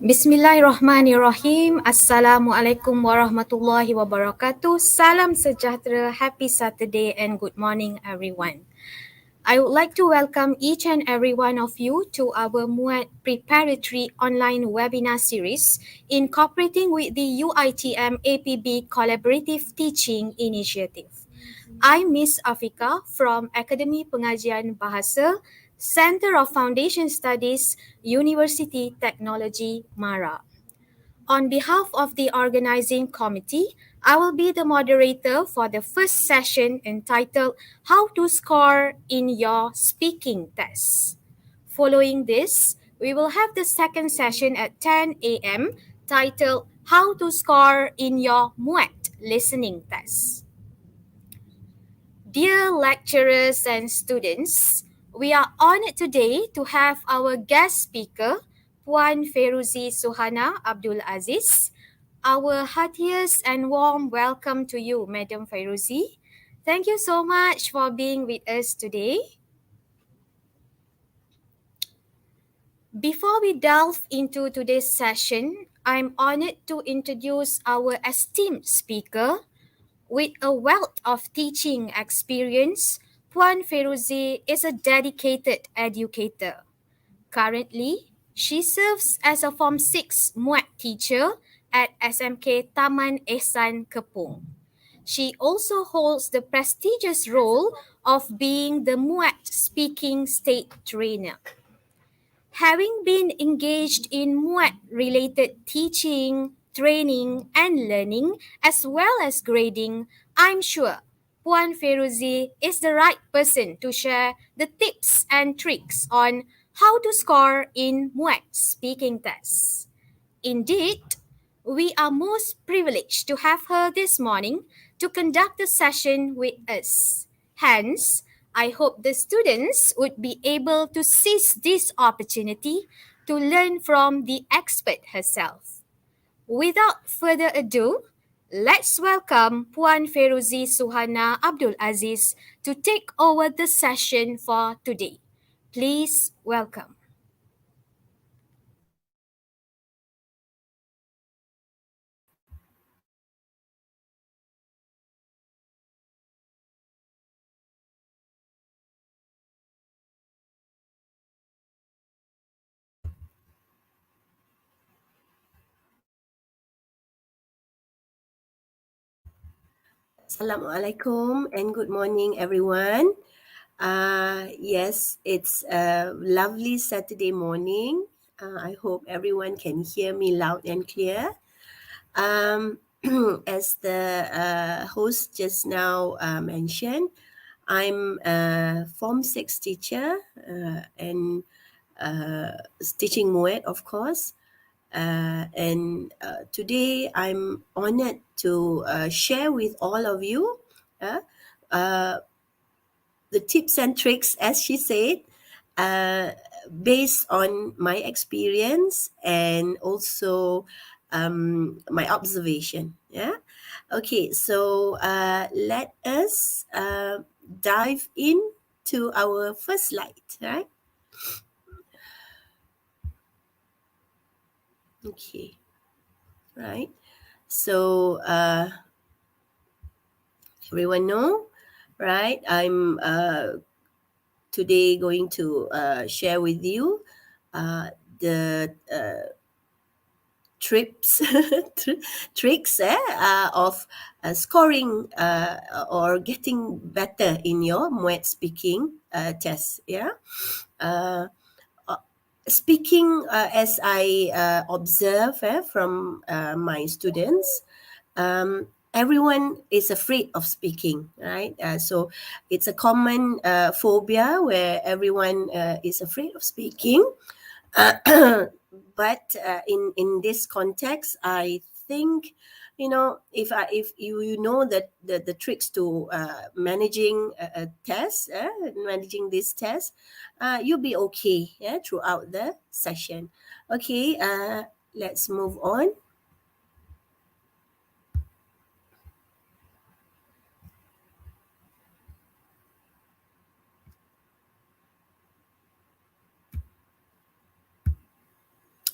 Bismillahirrahmanirrahim. Assalamualaikum warahmatullahi wabarakatuh. Salam sejahtera, happy Saturday and good morning everyone. I would like to welcome each and every one of you to our MUET preparatory online webinar series incorporating with the UITM APB Collaborative Teaching Initiative. I'm Miss Afika from Akademi Pengajian Bahasa, Center of Foundation Studies, University Technology, Mara. On behalf of the organizing committee, I will be the moderator for the first session entitled How to Score in Your Speaking Test. Following this, we will have the second session at 10 a.m. titled How to Score in Your MUET Listening Test. Dear lecturers and students, we are honored today to have our guest speaker, Puan Feruzi Suhana Abdul Aziz. Our heartiest and warm welcome to you, Madam Feruzi. Thank you so much for being with us today. Before we delve into today's session, I'm honored to introduce our esteemed speaker. With a wealth of teaching experience, Puan Feruzi is a dedicated educator. Currently, she serves as a Form 6 MUET teacher at SMK Taman Ehsan Kepung. She also holds the prestigious role of being the MUET speaking state trainer. Having been engaged in MUET related teaching, training, and learning, as well as grading, I'm sure Puan Feruzi is the right person to share the tips and tricks on how to score in MUET speaking tests. Indeed, we are most privileged to have her this morning to conduct the session with us. Hence, I hope the students would be able to seize this opportunity to learn from the expert herself. Without further ado, let's welcome Puan Feruzi Suhana Abdul Aziz to take over the session for today. Please welcome. Assalamualaikum and good morning, everyone. Yes, it's a lovely Saturday morning. I hope everyone can hear me loud and clear. As the host just now mentioned, I'm a Form 6 teacher and teaching MUET, of course. And today I'm honored to share with all of you uh, uh, the tips and tricks, as she said, uh, based on my experience and also my observation. Yeah. Okay. So let us dive into our first slide. Right. Okay. Right. So everyone know, right? I'm today going to share with you the trips tricks of scoring or getting better in your MUET speaking test. Yeah. Uh, Speaking as I observe from my students, everyone is afraid of speaking, right? So it's a common phobia where everyone is afraid of speaking. But in this context, I think, if you know that the tricks to managing a test, managing this test, you'll be okay, yeah, throughout the session. Okay, let's move on.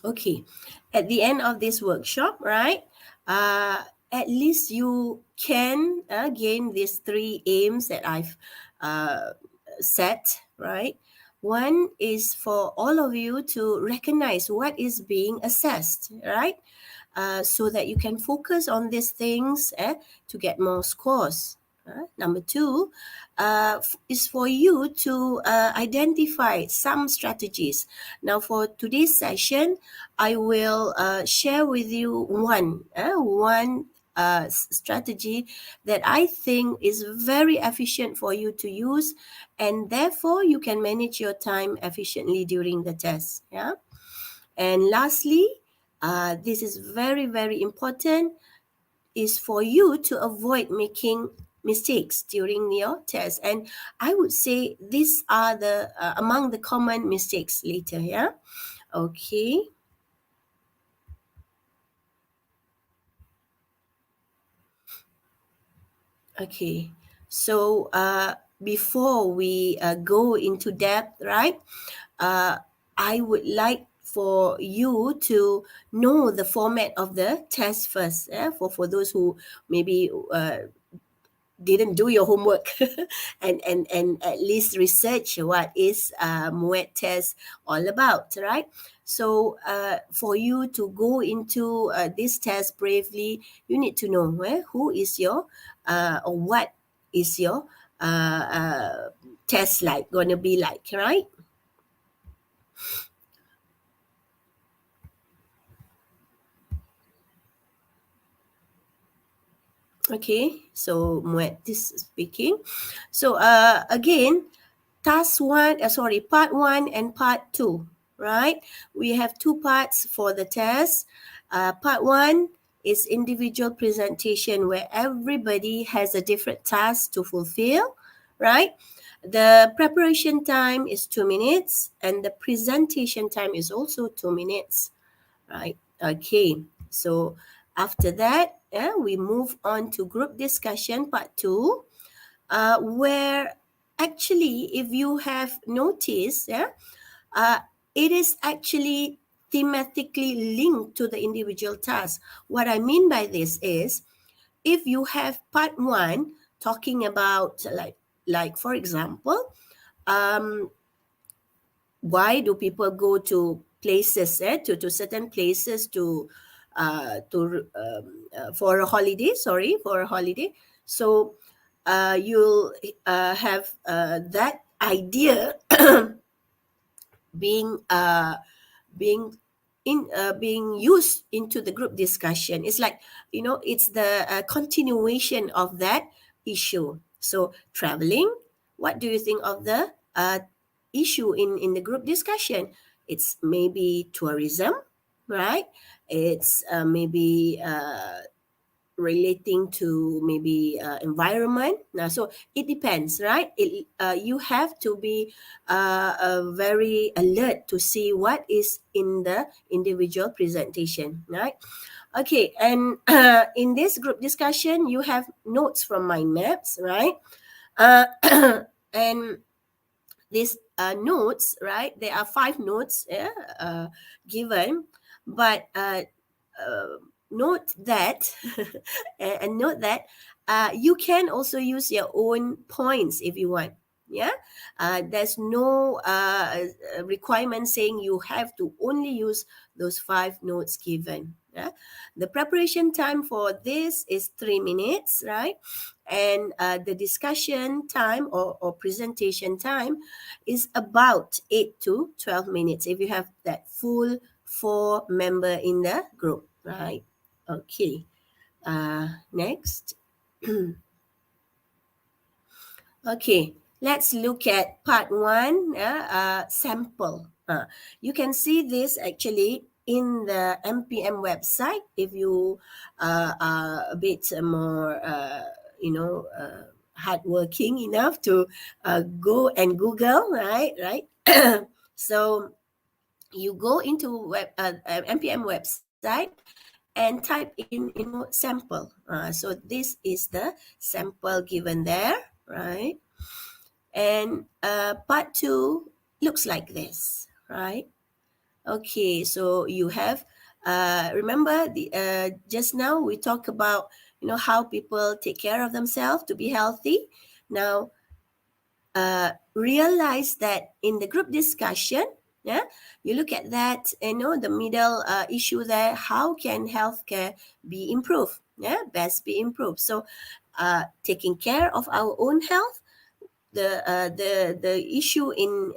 Okay, at the end of this workshop, right? Uh, at least you can gain these three aims that I've uh, set, right? One is for all of you to recognize what is being assessed, right? So that you can focus on these things to get more scores. Number two is for you to identify some strategies. Now, for today's session, I will share with you one strategy that I think is very efficient for you to use, and therefore you can manage your time efficiently during the test. Yeah. And lastly, this is very, very important, is for you to avoid making mistakes during your test. And I would say these are the among the common mistakes later. Yeah. Okay. Okay. So before we go into depth, right? Uh, I would like for you to know the format of the test first. For those who maybe didn't do your homework and at least research what is MUET test all about, right? So for you to go into this test bravely, you need to know who is your or what is your uh, uh, test like gonna be like, right? Okay, so MUET this speaking. So again, part one and part two, right? We have two parts for the test. Part one is individual presentation where everybody has a different task to fulfill, right? The preparation time is 2 minutes and the presentation time is also 2 minutes, right? Okay, so after that, we move on to group discussion part two, where actually, if you have noticed, uh, it is actually thematically linked to the individual task. What I mean by this is, if you have part one talking about like for example, um, why do people go to places to certain places for a holiday, for a holiday. So you'll have that idea being being being used into the group discussion. It's like, it's the continuation of that issue. So traveling, what do you think of the issue in the group discussion? It's maybe tourism, right? It's maybe relating to maybe environment. Now, so it depends, right? You have to be very alert to see what is in the individual presentation, right? Okay, and in this group discussion, you have notes from mind maps, right? uh, and these notes, right? There are 5 notes given, but uh, note that and note that you can also use your own points if you want. Yeah, there's no requirement saying you have to only use those 5 notes given. Yeah, the preparation time for this is 3 minutes, right? And the discussion time or presentation time is about 8 to 12 minutes if you have that full 4 member in the group, right? Okay. Next. Okay, let's look at part one, sample. You can see this actually in the MPM website if you are a bit more, hardworking enough to go and Google, right? Right. So you go into MPM website and type in, sample. So this is the sample given there, right? And part two looks like this, right? Okay, so you have, remember just now we talked about, how people take care of themselves to be healthy. Now, realize that in the group discussion, yeah, you look at that, the middle issue there, how can healthcare be improved? Yeah, best be improved. So, taking care of our own health, the issue in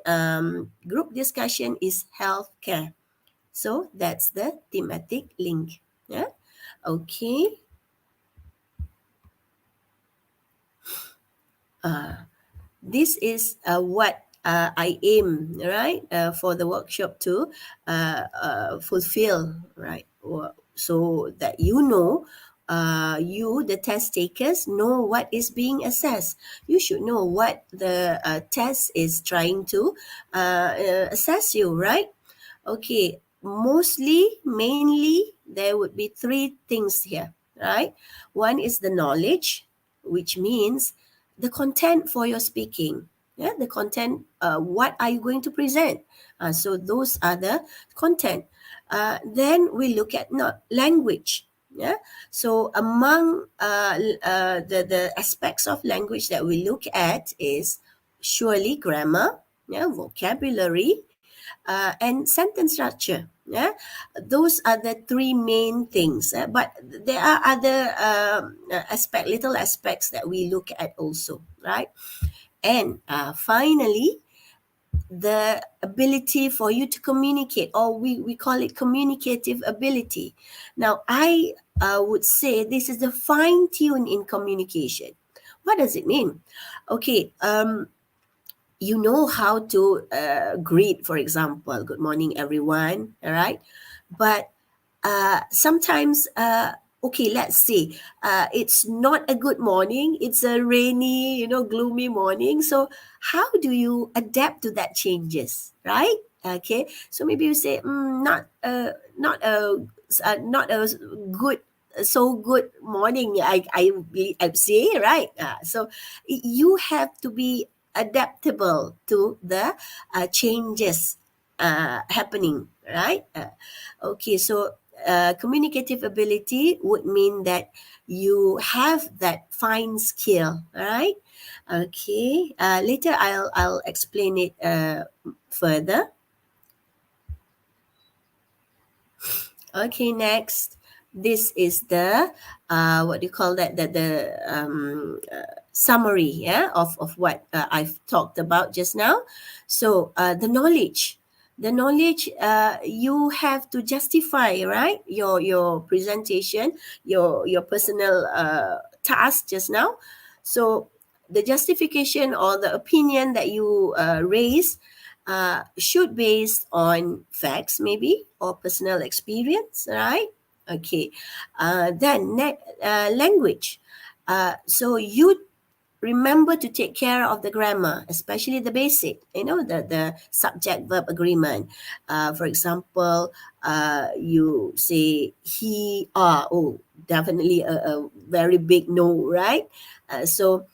group discussion is healthcare. So that's the thematic link. Yeah. Okay. This is what I aim, right, for the workshop to fulfill, right? So that you, the test takers, know what is being assessed. You should know what the test is trying to assess you, right? Okay, mainly, there would be three things here, right? One is the knowledge, which means the content for your speaking. Yeah, the content, what are you going to present? So those are the content. Then we look at not language. Yeah, so among the aspects of language that we look at is surely grammar, yeah, vocabulary, and sentence structure. Yeah, those are the three main things. But there are other little aspects that we look at also, right? And finally, the ability for you to communicate, or we call it communicative ability. Now, I would say this is the fine tune in communication. What does it mean? Okay, you know how to greet, for example, good morning, everyone, all right? But sometimes, okay, let's say it's not a good morning, it's a rainy, gloomy morning. So, how do you adapt to that changes, right? Okay, so maybe you say, not a good, so good morning. I say, right? So you have to be adaptable to the changes happening, right? Okay, so communicative ability would mean that you have that fine skill, right? Okay, later I'll explain it further. Okay, next. This is the what do you call that? The summary, yeah, of what I've talked about just now. So the knowledge, you have to justify, right? Your presentation, your personal task just now. So the justification or the opinion that you raise should based on facts maybe or personal experience, right? Okay. Language. So you remember to take care of the grammar, especially the basic, the subject verb agreement. For example, you say he, are. Oh, definitely a very big no, right? So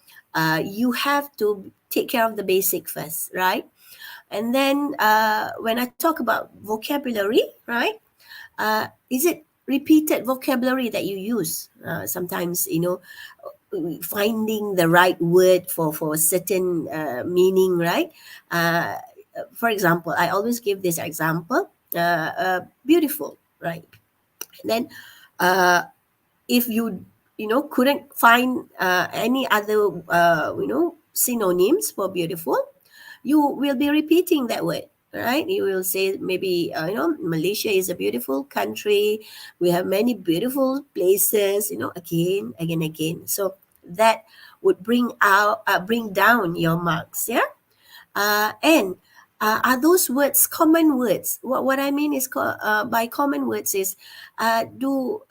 you have to take care of the basic first, right? And then when I talk about vocabulary, right? Is it repeated vocabulary that you use? Sometimes, finding the right word for a certain meaning, right? Uh, for example, I always give this example, beautiful, right? Then uh, if you couldn't find any other synonyms for beautiful, you will be repeating that word, right? You will say maybe Malaysia is a beautiful country, we have many beautiful places, again. So that would bring down your marks, yeah. And are those words common words? What I mean is, by common words is, do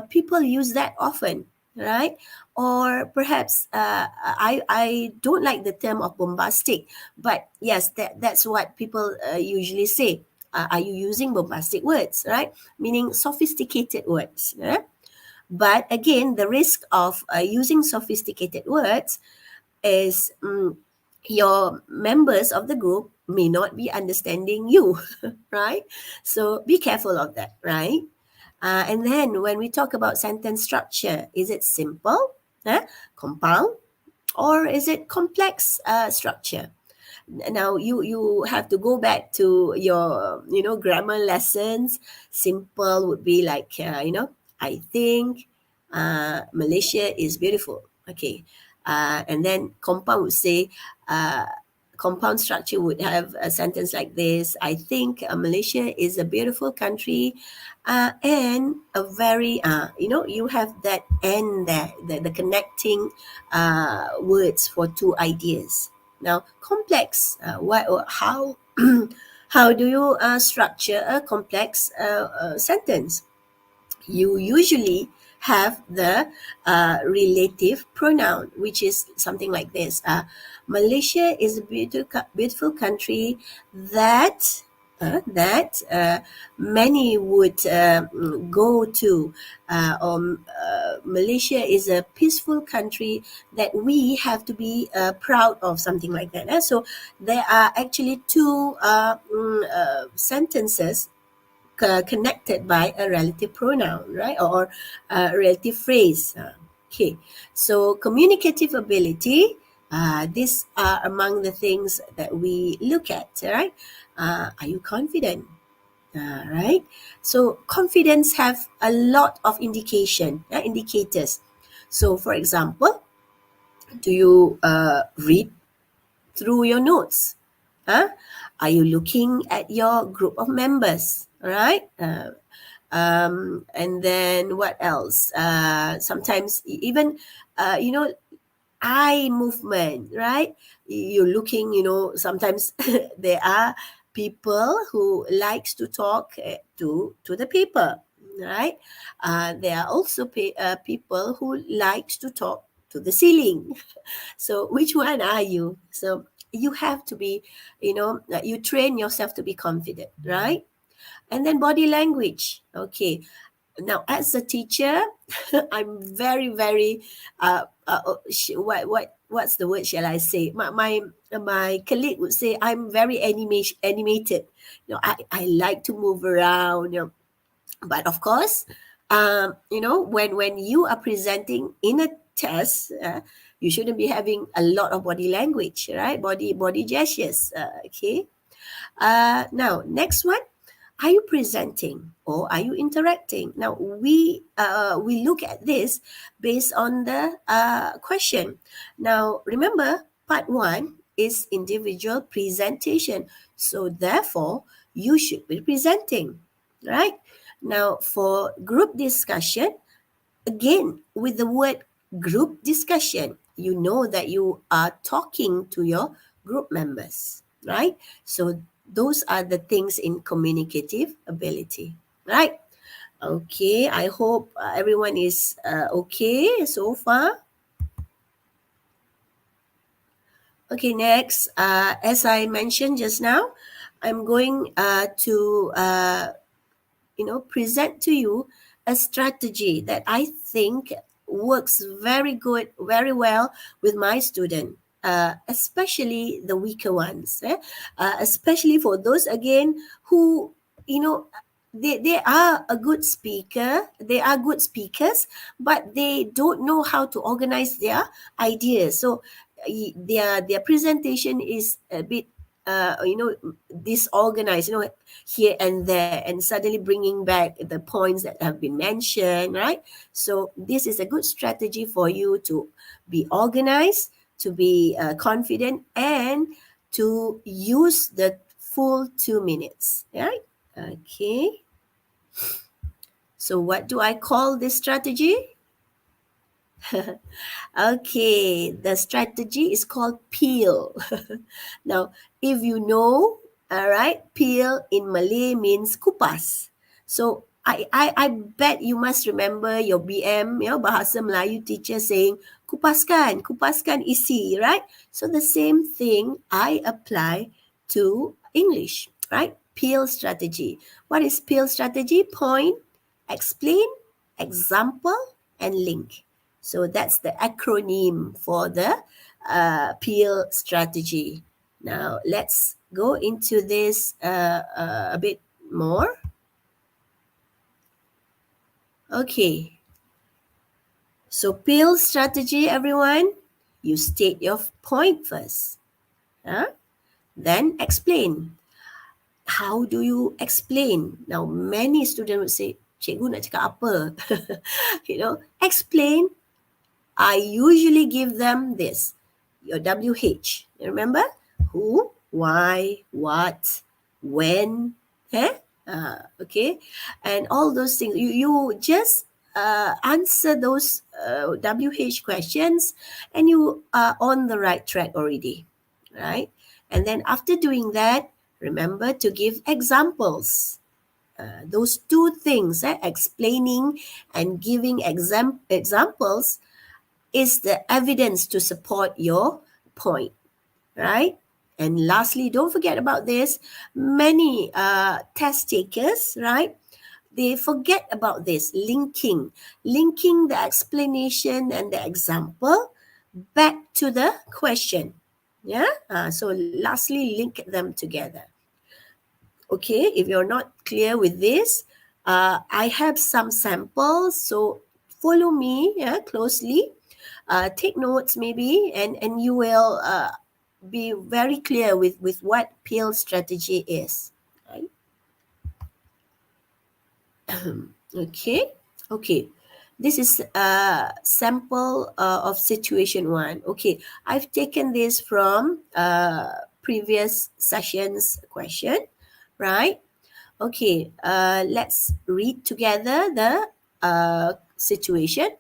people use that often, right? Or perhaps I don't like the term of bombastic, but yes, that's what people usually say. Are you using bombastic words, right? Meaning sophisticated words. But again, the risk of using sophisticated words is your members of the group may not be understanding you, right? So be careful of that, right? And then when we talk about sentence structure, is it simple, compound, or is it complex structure? Now you have to go back to your grammar lessons. Simple would be like I think Malaysia is beautiful. Okay. And then compound would say uh, compound structure would have a sentence like this: I think Malaysia is a beautiful country, and a very you have that and there, the connecting words for two ideas. Now, complex. What? How? How do you structure a complex sentence? You usually have the relative pronoun, which is something like this. Malaysia is a beautiful country that many would go to. Malaysia is a peaceful country that we have to be proud of, something like that. So there are actually two sentences connected by a relative pronoun, right? Or a relative phrase. Okay, so communicative ability, these are among the things that we look at, right? Are you confident? Right? So confidence have a lot of indicators. So for example, do you read through your notes? Huh? Are you looking at your group of members? All right. And then what else? Sometimes even, you know, eye movement, right? You're looking, sometimes there are people who likes to talk to the paper, right? There are also people who likes to talk to the ceiling. So which one are you? So you have to be, you train yourself to be confident, right? And then body language. Okay, now as a teacher, I'm very very what's the word shall I say, my colleague would say I'm very animated. I like to move around, but of course, when you are presenting in a test, you shouldn't be having a lot of body language, right? Body gestures. Okay. Now next one, are you presenting or are you interacting? Now we look at this based on the question. Now remember, part one is individual presentation, so therefore you should be presenting, right? Now for group discussion, again with the word group discussion, you know that you are talking to your group members, right? So those are the things in communicative ability, right? Okay, I hope everyone is okay so far. Okay, next, as I mentioned just now, I'm going to present to you a strategy that I think works very good, very well with my student, especially the weaker ones, especially for those again who, you know, they are a good speaker, they are good speakers, but they don't know how to organize their ideas. So their presentation is a bit disorganized, here and there, and suddenly bringing back the points that have been mentioned, right? So this is a good strategy for you to be organized, to be confident, and to use the full 2 minutes, right? Okay, so what do I call this strategy? Okay, the strategy is called peel. Now, if you know, all right, peel in Malay means kupas. So I bet you must remember your BM, Bahasa Melayu teacher saying kupaskan isi, right? So the same thing I apply to English, right? Peel strategy. What is peel strategy? Point, explain, example, and link. So that's the acronym for the peel strategy. Now let's go into this a bit more. Okay, so peel strategy, everyone. You state your point first, huh? Then explain. How do you explain? Now, many students would say, Cikgu nak cakap apa? Explain. I usually give them this, your WH. You remember? Who, why, what, when, okay? And all those things. You just answer those WH questions and you are on the right track already, right? And then after doing that, remember to give examples. Those two things, explaining and giving examples, is the evidence to support your point, right? And lastly, don't forget about this. Many test takers, right? They forget about this linking the explanation and the example back to the question. Yeah. So lastly, link them together. Okay. If you're not clear with this, I have some samples. So follow me, closely. Take notes maybe, and you will be very clear with what peel strategy is. Right? Okay. Okay. This is a sample of situation one. Okay, I've taken this from previous sessions question, right? Okay, let's read together the situation.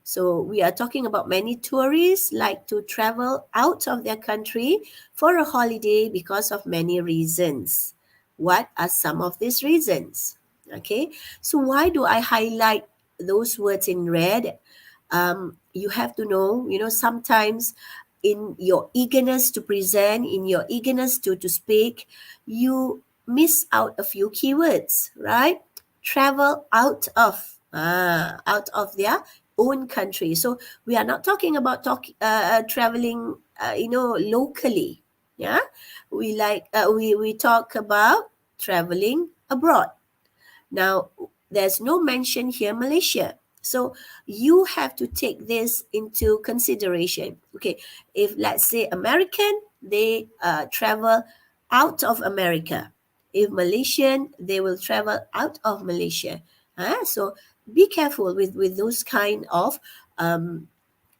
So we are talking about many tourists like to travel out of their country for a holiday because of many reasons. What are some of these reasons? Okay, so why do I highlight those words in red? You have to know, sometimes in your eagerness to present, in your eagerness to speak, you miss out a few keywords, right? Travel out of their own country. So we are not talking about traveling, locally. Yeah, we talk about traveling abroad. Now, there's no mention here Malaysia. So you have to take this into consideration. Okay, if let's say American, they travel out of America. If Malaysian, they will travel out of Malaysia. So be careful with those kind of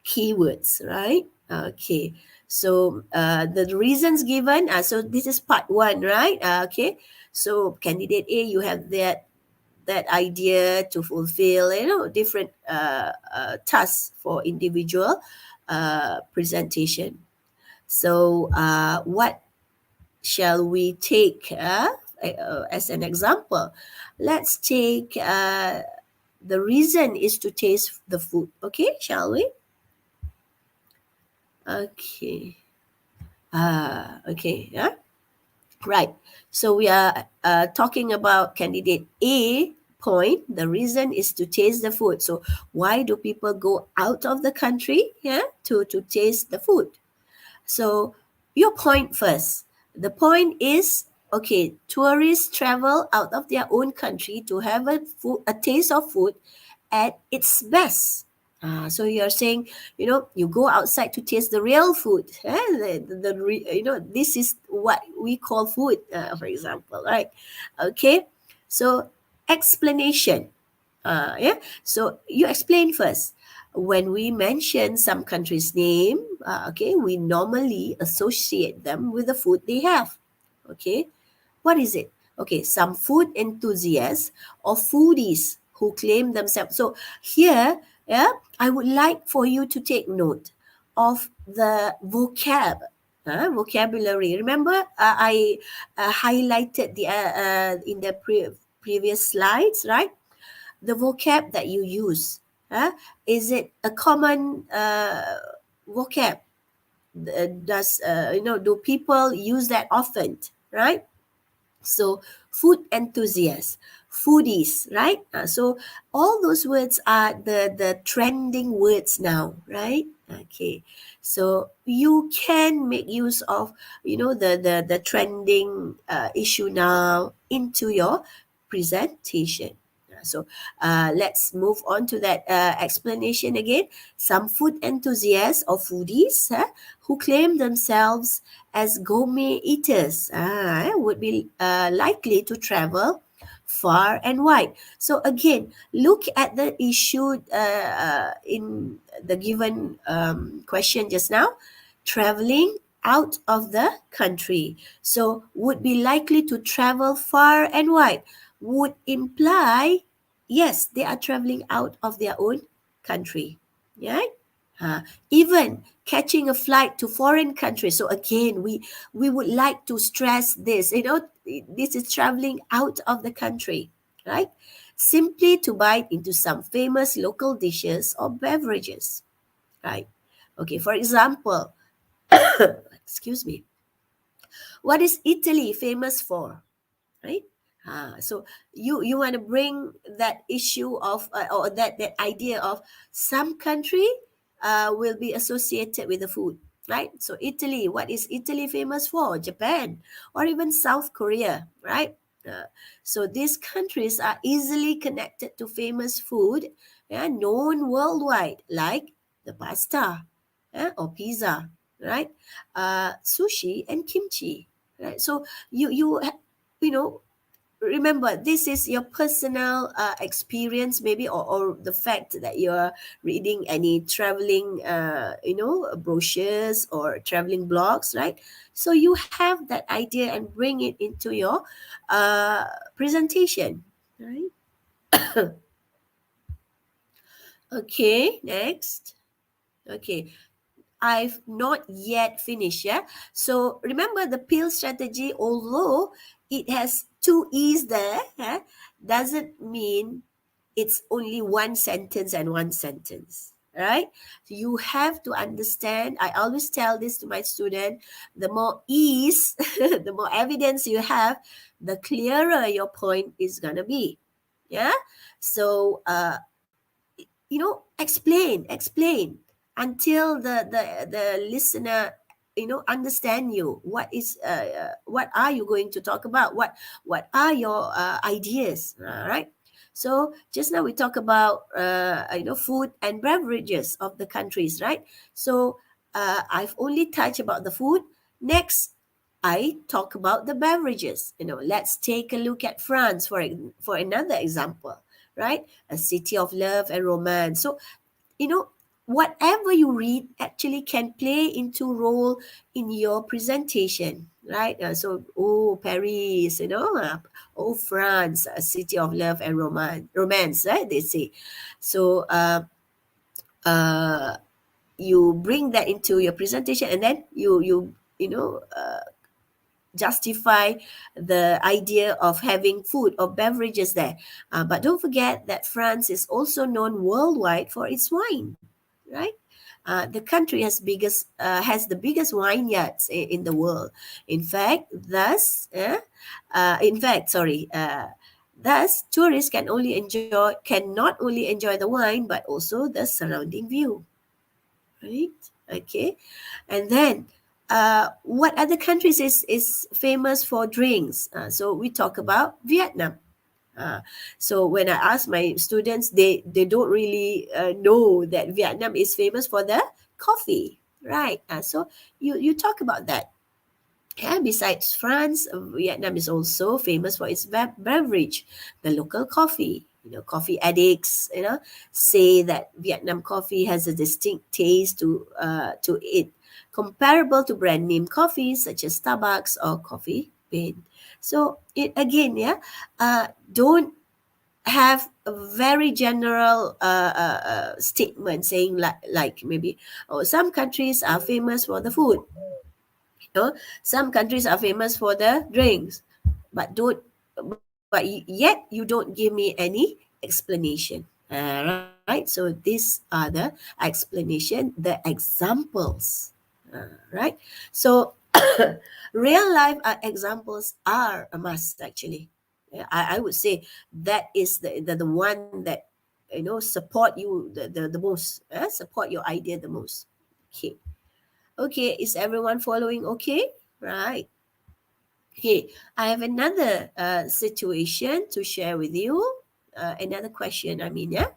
keywords, right? Okay. So the reasons given, so this is part one, right? Okay. So candidate A, you have that idea to fulfill, different tasks for individual presentation. So what shall we take as an example? Let's take the reason is to taste the food. Okay, shall we? Okay. Okay. Yeah. Right. So we are talking about candidate A point. The reason is to taste the food. So why do people go out of the country? Yeah, to taste the food. So your point first. The point is, okay, tourists travel out of their own country to have a taste of food at its best. So you're saying, you go outside to taste the real food. This is what we call food, for example, right? Okay, so explanation. Yeah, so you explain first. When we mention some country's name, okay, we normally associate them with the food they have. Okay, what is it? Okay, some food enthusiasts or foodies who claim themselves. So here, yeah, I would like for you to take note of the vocabulary. Remember, I highlighted the in the previous slides, right? The vocab that you use. Is it a common vocab? Do people use that often, right? So, food enthusiasts. foodies, right? So all those words are the trending words now, right? Okay, so you can make use of, the trending issue now into your presentation. So let's move on to that explanation again. Some food enthusiasts or foodies who claim themselves as gourmet eaters would be likely to travel far and wide. So again, look at the issue in the given question just now. Traveling out of the country. So would be likely to travel far and wide would imply, yes, they are traveling out of their own country. Right? Even catching a flight to foreign countries. So again, we would like to stress this. This is traveling out of the country, right? Simply to bite into some famous local dishes or beverages, right? Okay, for example, excuse me, what is Italy famous for? Right? So you want to bring that issue of or that idea of some country will be associated with the food, right? So Italy, what is Italy famous for? Japan, or even South Korea, right? So these countries are easily connected to famous food, known worldwide, like the pasta, or pizza, right? Sushi and kimchi, right? So you know remember, this is your personal experience, maybe, or the fact that you're reading any traveling brochures or traveling blogs, right? So you have that idea and bring it into your uh, presentation, right? Okay, next. Okay, I've not yet finished. Yeah. So remember the pill strategy, although it has two E's there, doesn't mean it's only one sentence and one sentence. Right? You have to understand. I always tell this to my student, the more E's, the more evidence you have, the clearer your point is gonna be. Yeah. So explain until the listener understand you. What are you going to talk about? What are your ideas? All right. So just now we talk about food and beverages of the countries, right? So I've only touched about the food. Next, I talk about the beverages. Let's take a look at France for another example, right? A city of love and romance. So, you know, whatever you read actually can play into role in your presentation, right? Oh, Paris, oh, France, a city of love and romance, right? They say. So, uh, you bring that into your presentation, and then justify the idea of having food or beverages there. But don't forget that France is also known worldwide for its wine, right? The country has the biggest vineyards in the world. In fact, thus tourists can not only enjoy the wine but also the surrounding view, right? Okay, and then what other countries is famous for drinks? So we talk about Vietnam. Uh, so when I ask my students, they don't really know that Vietnam is famous for the coffee, right? So you talk about that. Yeah, besides France, Vietnam is also famous for its beverage, the local coffee. Coffee addicts, say that Vietnam coffee has a distinct taste to it, comparable to brand name coffees such as Starbucks or Coffee Bean. So it again, yeah, don't have a very general statement saying like maybe, oh, some countries are famous for the food, some countries are famous for the drinks, but don't but yet you don't give me any explanation. Right, so these are the explanation, the examples. Right, so real life examples are a must actually. Yeah, I would say that is the one that support you the most, support your idea the most. Okay. Okay, is everyone following okay? Right. Okay, I have another situation to share with you. Another question, I mean, yeah.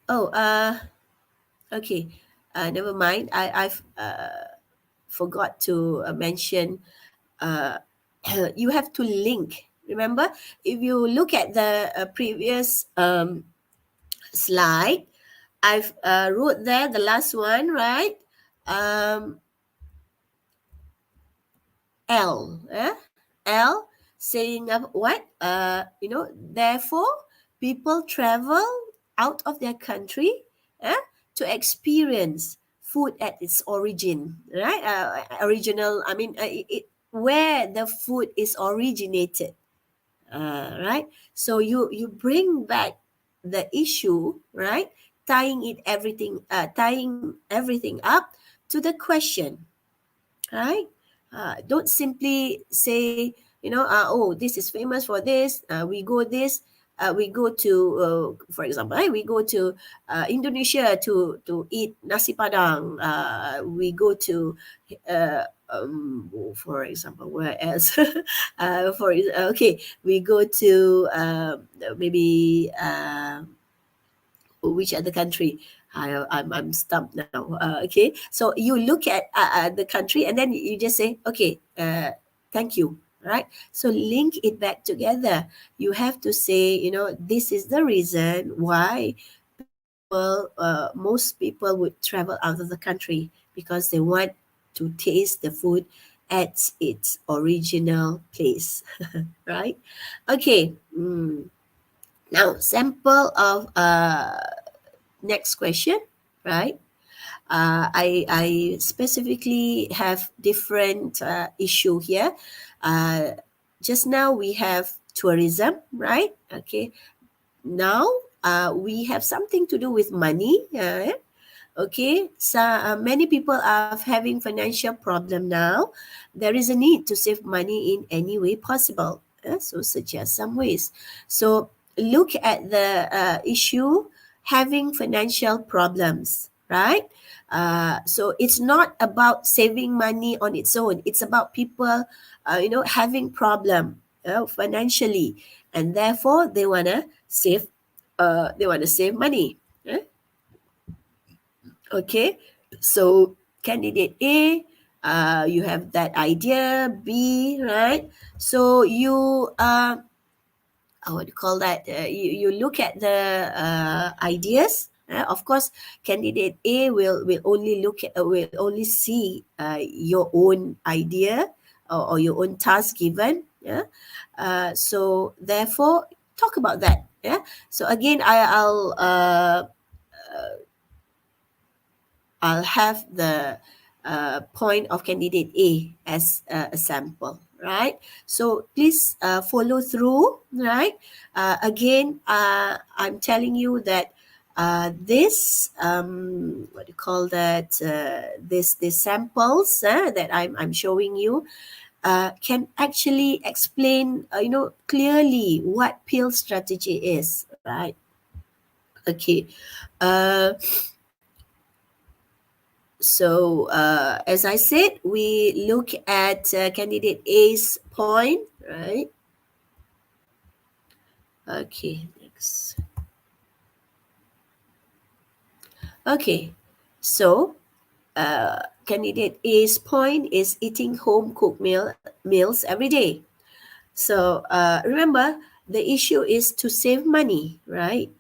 Oh, okay. Never mind. I've forgot to mention. Uh, you have to link. Remember, if you look at the previous slide, I've wrote there the last one, right? Um, L, L saying what? Therefore, people travel out of their country to experience food at its origin, right? Original, I mean, where the food is originated, right? So you bring back the issue, right? Tying everything up to the question, right? Don't simply say, oh, this is famous for this. We go to, for example, right? We go to Indonesia to eat nasi padang. We go to, for example, where else? Okay, we go to maybe. Which other country? I'm stumped now. Okay, so you look at the country and then you just say, okay, thank you, right? So link it back together. You have to say, this is the reason why most people would travel out of the country, because they want to taste the food at its original place, right? Okay. Now, sample of next question, right? I specifically have different issue here. Uh, just now we have tourism, right? Okay. Now we have something to do with money. Okay, so many people are having financial problem now. There is a need to save money in any way possible. So suggest some ways. So look at the issue, having financial problems, right? So it's not about saving money on its own. It's about people, having problem financially, and therefore they wanna save. They wanna save money. Okay, so candidate A, you have that idea. B, right? So you, what do you call that? You look at the ideas. Of course, candidate A will only will only see your own idea, or your own task given. Yeah. So therefore, talk about that. Yeah. So again, I'll have the point of candidate A as a sample, right? So please follow through, right? Again, I'm telling you that this, what do you call that? This samples that I'm showing you can actually explain, clearly what pill strategy is, right? Okay. Uh, So, as I said, we look at candidate A's point, right? Okay, next. Okay, so candidate A's point is eating home cooked meals every day. So remember, the issue is to save money, right?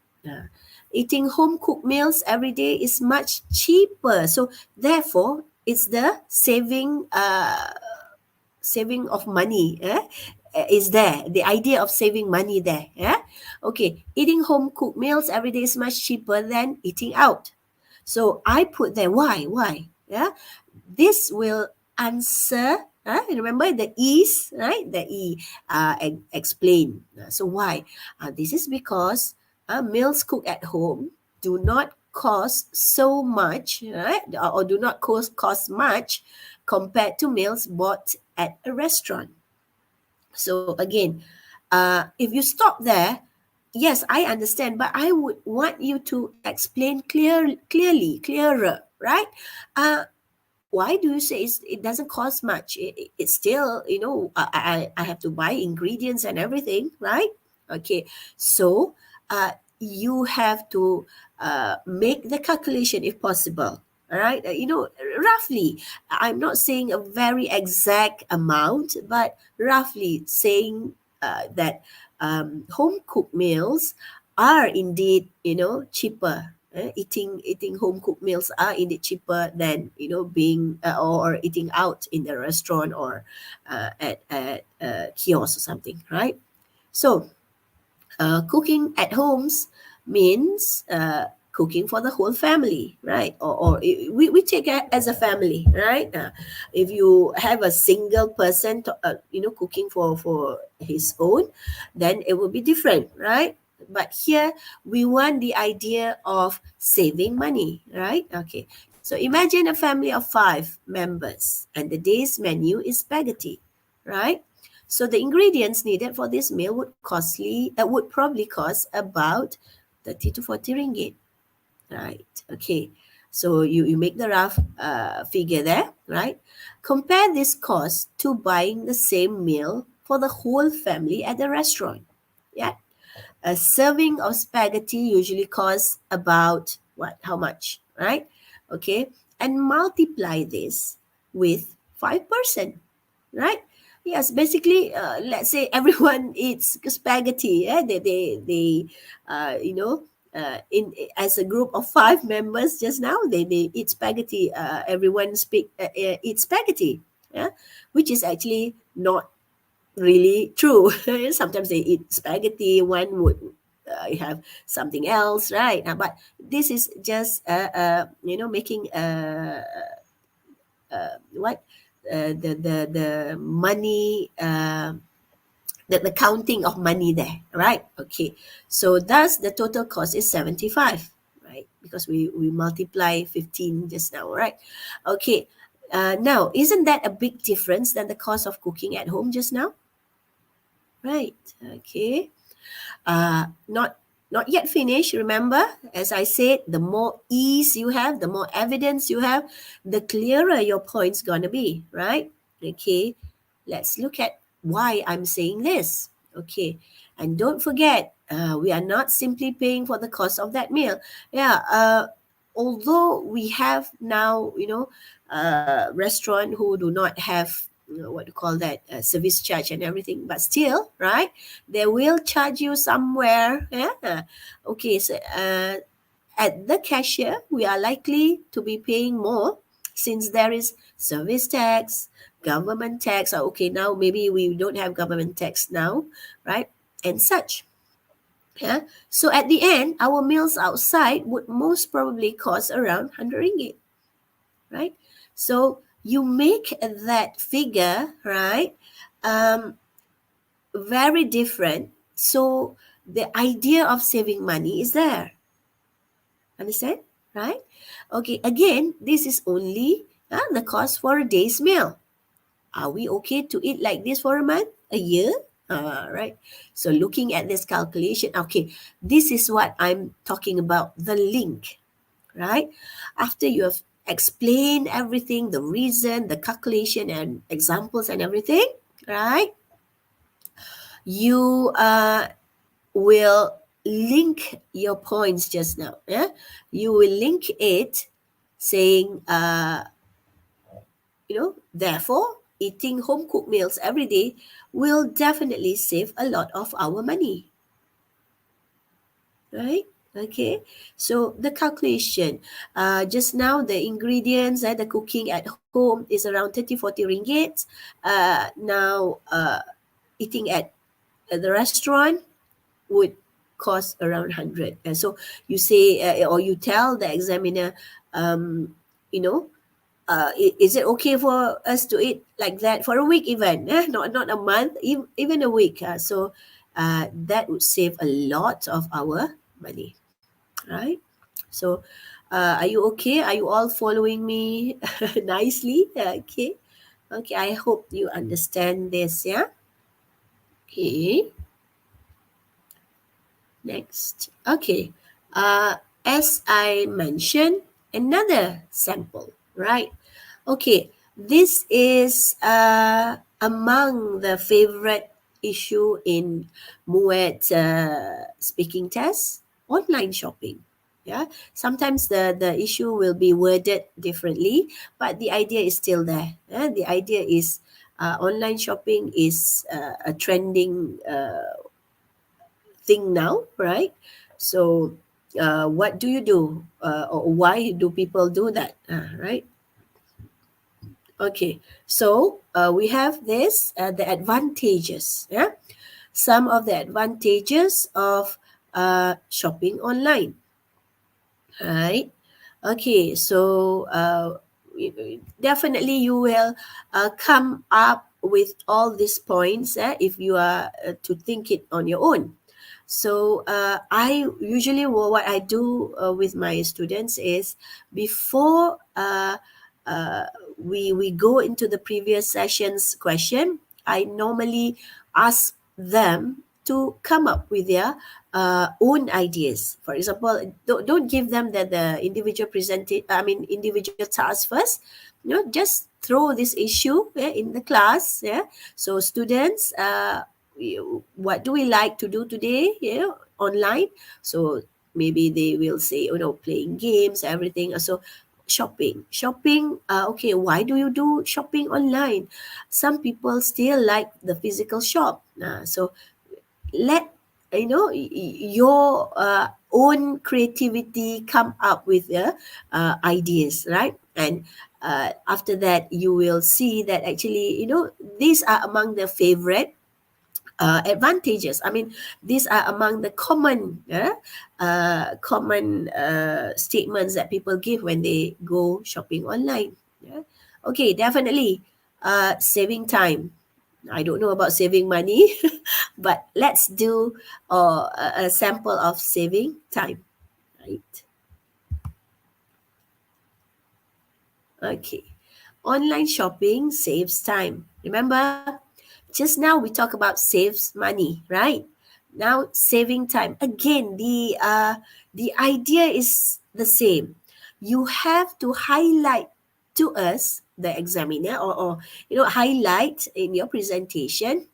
Eating home cooked meals every day is much cheaper. So therefore, it's the saving of money, is there. The idea of saving money there. Okay, eating home cooked meals every day is much cheaper than eating out. So I put there, why? Yeah, this will answer. Remember the E's, right? The E, explain. So why? This is because meals cooked at home do not cost so much, right? Or do not cost much compared to meals bought at a restaurant. So again, if you stop there, yes, I understand, but I would want you to explain clearer, right? Uh, why do you say it doesn't cost much? It's still, I have to buy ingredients and everything, right? Okay, so you have to make the calculation if possible. All right, roughly. I'm not saying a very exact amount, but roughly saying that home cooked meals are indeed, cheaper. Eating home cooked meals are indeed cheaper than being or eating out in the restaurant or at kiosk or something, right? So cooking at homes means cooking for the whole family, right? We take it as a family, right? If you have a single person, cooking for his own, then it will be different, right? But here we want the idea of saving money, right? Okay. So imagine a family of 5 members and the day's menu is spaghetti, right? So the ingredients needed for this meal would probably cost about 30 to 40 ringgit. Right. Okay. So you make the rough figure there, right? Compare this cost to buying the same meal for the whole family at the restaurant. Yeah. A serving of spaghetti usually costs about what? How much? Right? Okay. And multiply this with 5%, right? Yes, basically, let's say everyone eats spaghetti. Yeah, they in as a group of 5 members just now, they eat spaghetti. Everyone eats spaghetti. Yeah, which is actually not really true. Sometimes they eat spaghetti. One would have something else, right? But this is just making what the money the counting of money there, right? Okay, so thus the total cost is 75, right? Because we multiply 15 just now, right? Okay, now isn't that a big difference than the cost of cooking at home just now, right? Okay, not yet finished. Remember, as I said, the more ease you have, the more evidence you have, the clearer your point's gonna be, right? Okay, let's look at why I'm saying this. Okay, and don't forget, we are not simply paying for the cost of that meal. Yeah, although we have now, restaurant who do not have, what do you call that, service charge and everything, but still, right? They will charge you somewhere. Yeah. Okay. So at the cashier, we are likely to be paying more since there is service tax, government tax. Okay, now maybe we don't have government tax now, right? And such. Yeah. So at the end, our meals outside would most probably cost around 100 ringgit, right? So you make that figure, right? Um, very different. So the idea of saving money is there. Understand? Right? Okay, again, this is only the cost for a day's meal. Are we okay to eat like this for a month, a year? Right. So looking at this calculation, okay, this is what I'm talking about, the link, right? After you have explained everything, the reason, the calculation and examples and everything, right? You will link your points just now. Yeah, you will link it, saying, therefore, eating home cooked meals every day will definitely save a lot of our money, right? Okay, so the calculation, just now the ingredients and the cooking at home is around 30 40 ringgit. Now, eating at the restaurant would cost around 100. And so you say, or you tell the examiner, um, you know, is it okay for us to eat like that for a week even? Not a month, even a week. So that would save a lot of our money, right? So are you okay? Are you all following me nicely? Okay. Okay, I hope you understand this. Yeah. Okay. Next. Okay. As I mentioned, another sample, right? Okay, this is among the favorite issue in MUET speaking test, online shopping. Yeah, sometimes the issue will be worded differently, but the idea is still there. The idea is online shopping is a trending thing now, right? So, what do you do, or why do people do that, right? Okay, so we have this the advantages. Yeah, some of the advantages of shopping online, right? Okay, so definitely you will come up with all these points if you are to think it on your own. So I usually what I do with my students is before uh, we go into the previous session's question, I normally ask them to come up with their own ideas. For example, don't give them the individual individual task first. Just throw this issue, in the class. Yeah, so students, what do we like to do today? Online. So maybe they will say, playing games, everything. So shopping. Okay, why do you do shopping online? Some people still like the physical shop. So let your own creativity come up with ideas, right? And after that you will see that actually these are among the favorite advantages. I mean, these are among the common statements that people give when they go shopping online. Yeah. Okay, definitely saving time. I don't know about saving money, but let's do a sample of saving time, right? Okay. Online shopping saves time. Remember, just now we talk about saves money, right? Now saving time. Again, the idea is the same. You have to highlight to us, the examiner, or highlight in your presentation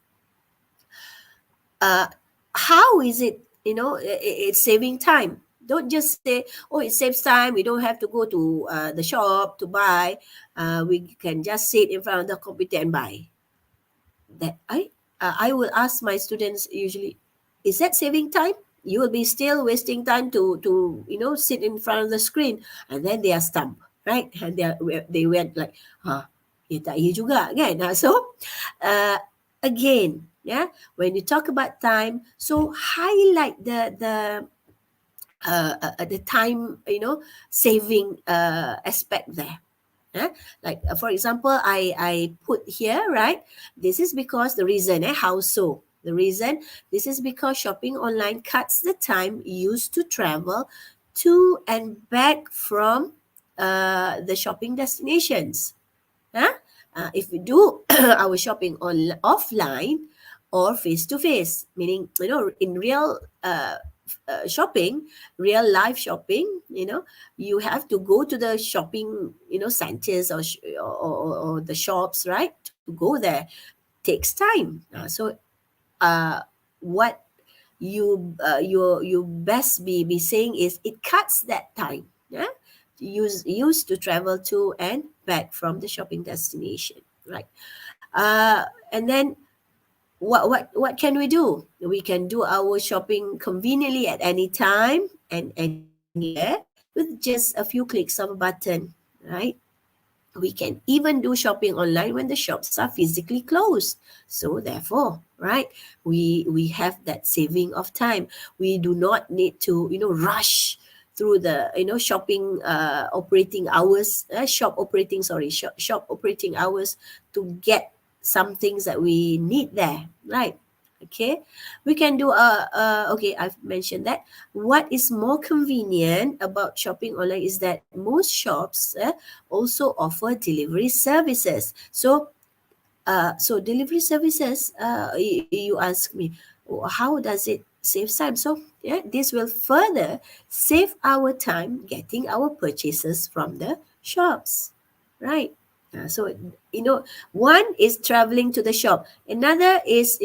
uh, how is it, it's saving time. Don't just say, oh, it saves time, we don't have to go to the shop to buy, we can just sit in front of the computer and buy. That I will ask my students usually, is that saving time? You will be still wasting time to sit in front of the screen, and then they are stumped, right? And they went like, ya tak ya juga kan. So uh, again, yeah, when you talk about time, so highlight the time, saving aspect there. Like for example, I put here, right? This is because the reason, how so? The reason, this is because shopping online cuts the time used to travel to and back from the shopping destinations. Huh? If we do our shopping on offline or face to face, meaning in real shopping, real life shopping, you have to go to the shopping centers or the shops, right? To go there takes time. So what you best be saying is it cuts that time, yeah, used to travel to and back from the shopping destination, right? And then what can we do? We can do our shopping conveniently at any time and anywhere with just a few clicks of a button, right? We can even do shopping online when the shops are physically closed. So therefore, right, we have that saving of time. We do not need to rush through the shopping operating hours, shop operating sorry shop operating hours to get some things that we need there, right? Okay, we can do okay, I've mentioned that. What is more convenient about shopping online is that most shops also offer delivery services. So So delivery services, you ask me, how does it save time? So yeah, this will further save our time getting our purchases from the shops, right? So one is traveling to the shop, another is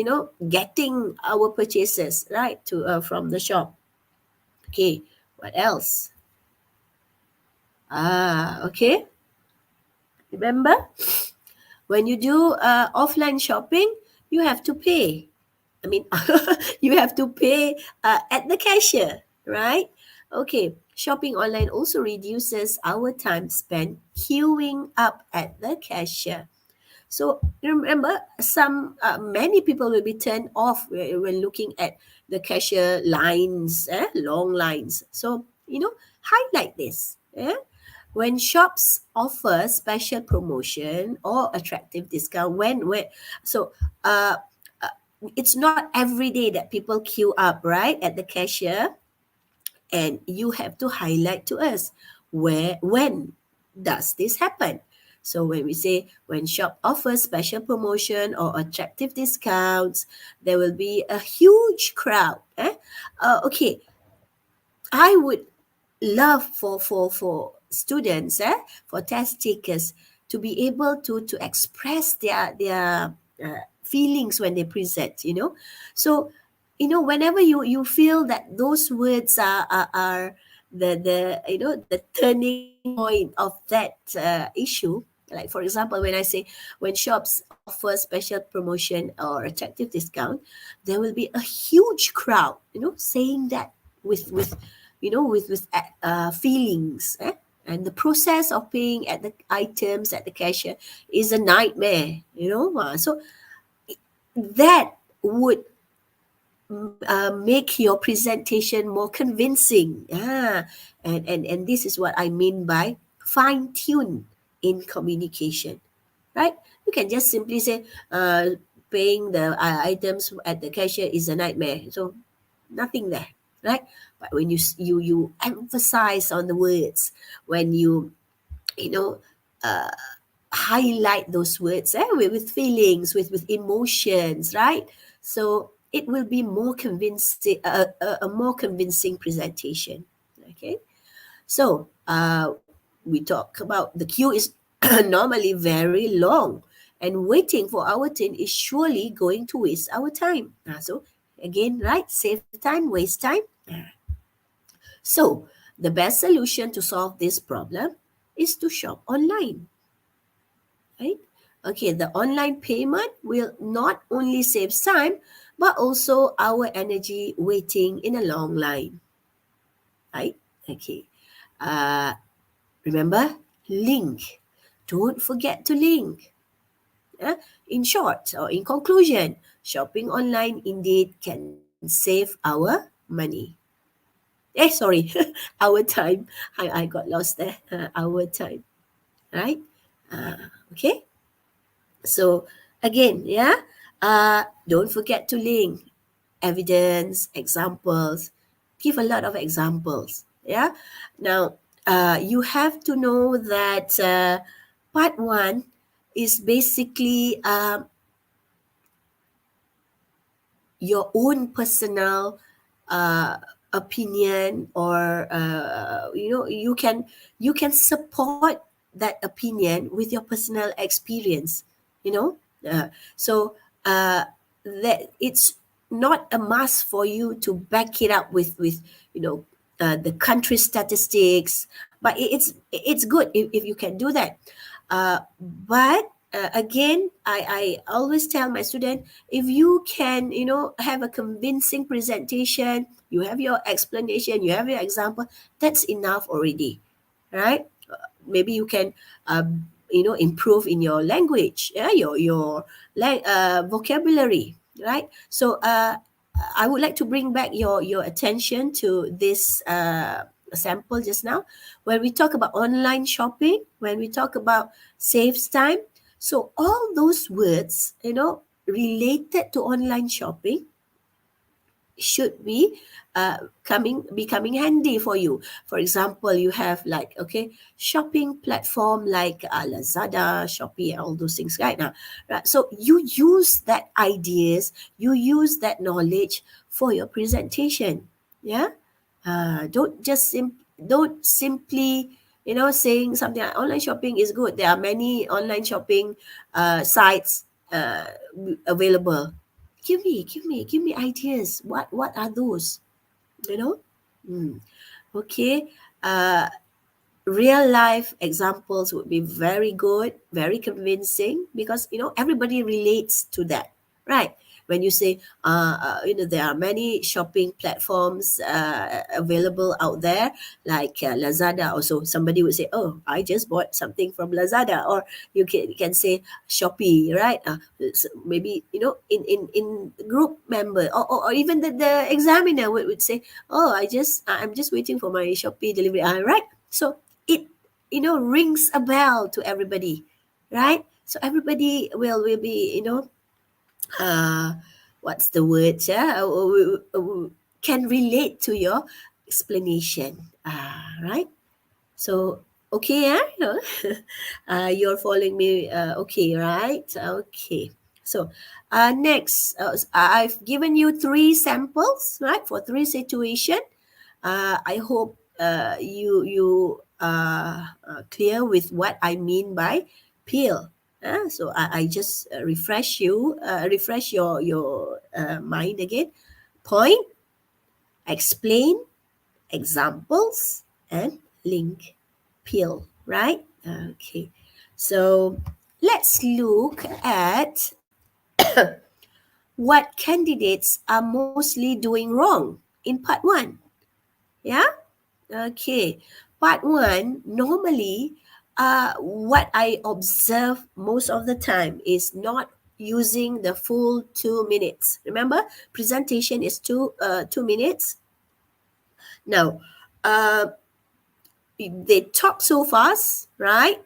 getting our purchases right to from the shop. Okay, what else? Okay. Remember, when you do offline shopping, you have to pay. I mean, you have to pay at the cashier, right? Okay, shopping online also reduces our time spent queuing up at the cashier. So remember, many people will be turned off when looking at the cashier lines, long lines. So highlight this. When shops offer special promotion or attractive discount, so uh, uh, it's not every day that people queue up right at the cashier, and you have to highlight to us when does this happen. So when we say when shop offers special promotion or attractive discounts, there will be a huge crowd. Okay, I would love for students, for test takers, to be able to express their feelings when they present. So whenever you feel that those words are the turning point of that issue. Like for example, when I say when shops offer special promotion or attractive discount, there will be a huge crowd saying that with feelings, and the process of paying at the items at the cashier is a nightmare. So that would make your presentation more convincing. And this is what I mean by fine tune in communication, right? You can just simply say paying the items at the cashier is a nightmare, so nothing there, right? But when you emphasize on the words, when you know uh, highlight those words, with feelings, with emotions, right? So it will be more convincing, a more convincing presentation. Okay, so we talk about the queue is normally very long, and waiting for our turn is surely going to waste our time. So again, right, save time, waste time. So the best solution to solve this problem is to shop online, right? Okay, the online payment will not only save time, but also our energy waiting in a long line, right? Okay. Uh, Remember, link. Don't forget to link. Yeah? In short, or in conclusion, shopping online indeed can save our money. Sorry, our time. I got lost there. Our time, right? Okay. So again, yeah, don't forget to link evidence, examples. Give a lot of examples. Yeah. Now, you have to know that part one is basically your own personal uh, opinion, or you can support that opinion with your personal experience. you know so uh, that it's not a must for you to back it up with the country statistics, but it's good if you can do that. But again, I always tell my student, if you can have a convincing presentation, you have your explanation, you have your example, that's enough already, right? Maybe you can improve in your language, yeah, your vocabulary, right? So I would like to bring back your attention to this sample just now. When we talk about online shopping, when we talk about saves time, so all those words related to online shopping, should be coming becoming handy for you. For example, you have like, okay, shopping platform like Lazada, Shopee, all those things right now, right? So you use that ideas, you use that knowledge for your presentation. Yeah. Don't simply, saying something like online shopping is good. There are many online shopping sites available. Give me ideas. What are those? You know. Mm. Okay. Real life examples would be very good, very convincing, because everybody relates to that, right? When you say, there are many shopping platforms available out there, like Lazada. Also, somebody would say, "Oh, I just bought something from Lazada," or you can say Shopee, right? Maybe in group member, or even the examiner would say, "Oh, I'm just waiting for my Shopee delivery." Right? So it rings a bell to everybody, right? So everybody will be, uh what's the word, yeah, can relate to your explanation, right? So okay, yeah. You're following me, okay, right? Okay. So next, I've given you three samples, right, for three situation. I hope you clear with what I mean by peel. So I just refresh your mind again. Point, explain, examples, and link. Peel, right? Okay. So let's look at what candidates are mostly doing wrong in part one. Yeah. Okay. Part one, normally, what I observe most of the time is not using the full 2 minutes. Remember, presentation is 2 minutes. Now, uh, they talk so fast, right?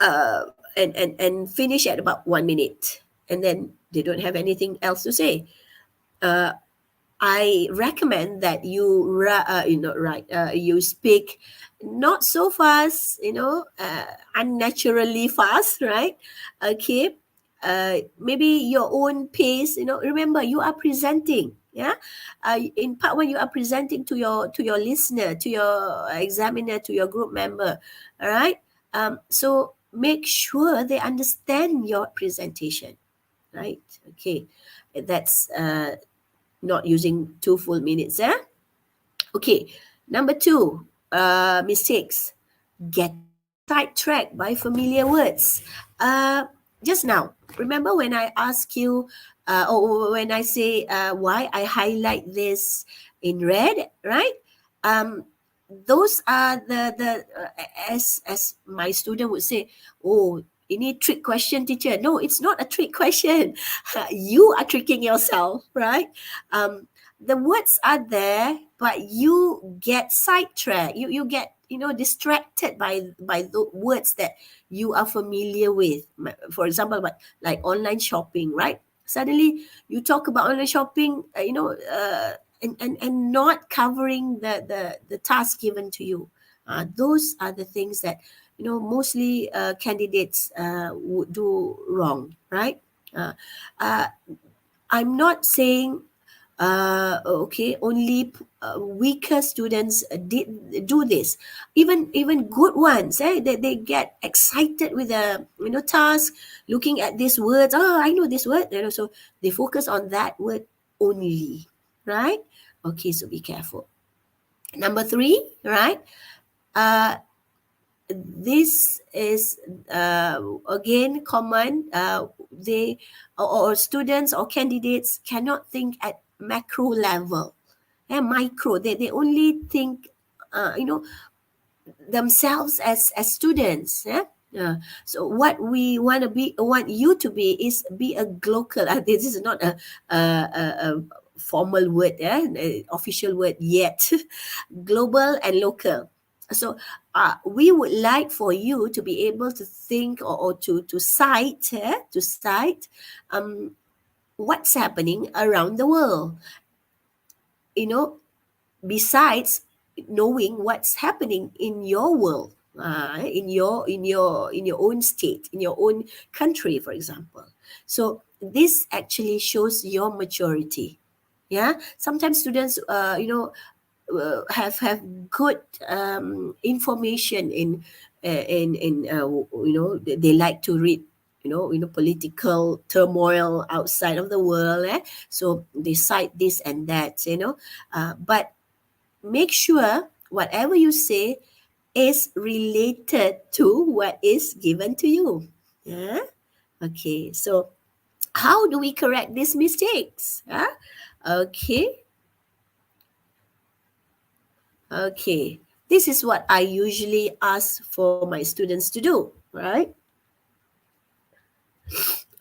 And finish at about 1 minute, and then they don't have anything else to say. Uh, I recommend that you speak not so fast, unnaturally fast, right? Okay. Maybe your own pace. Remember, you are presenting. Yeah. In part one, you are presenting to your listener, to your examiner, to your group member. All right. So make sure they understand your presentation, right? Okay. That's not using 2 full minutes. Okay. Number two, mistakes. Getting sidetracked by familiar words. Uh, just now, remember when I ask you, or when I say why I highlight this in red, right? Um, those are as my student would say, oh, ini trick question, teacher. No, it's not a trick question. You are tricking yourself, right? The words are there, but you get sidetracked. You get distracted by the words that you are familiar with. For example, like online shopping, right? Suddenly you talk about online shopping, and not covering the task given to you. Those are the things that mostly candidates would do wrong, right? Uh, uh, I'm not saying okay, only weaker students did do this. Even good ones, they get excited with a task, looking at these words. Oh, I know this word. So they focus on that word only, right? Okay, so be careful. Number three, right? Uh, this is again common. They or students or candidates cannot think at macro level and micro. They only think themselves as students. Yeah. So what we want you to be is be a global. This is not a formal word, official word yet. Global and local. So we would like for you to be able to think, or to cite what's happening around the world. you know, besides knowing what's happening in your world, in your own state, in your own country, for example. So this actually shows your maturity. Yeah, sometimes students, have good information they like to read, political turmoil outside of the world, so they cite this and that, but make sure whatever you say is related to what is given to you. Yeah. Okay. So how do we correct these mistakes? Huh? Okay. Okay. This is what I usually ask for my students to do, right?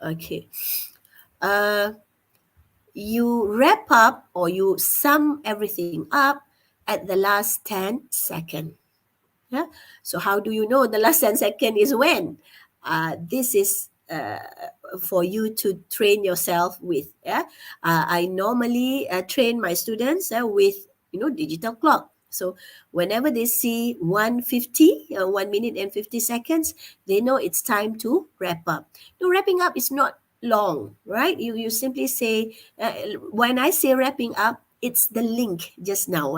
Okay. Uh, you wrap up or you sum everything up at the last 10 seconds. Yeah. So how do you know the last 10 second is when? This is for you to train yourself with. Yeah. I normally train my students with digital clock. So whenever they see 150, 1 minute and 50 seconds, they know it's time to wrap up. Wrapping up is not long, right? You simply say, when I say wrapping up, it's the link just now.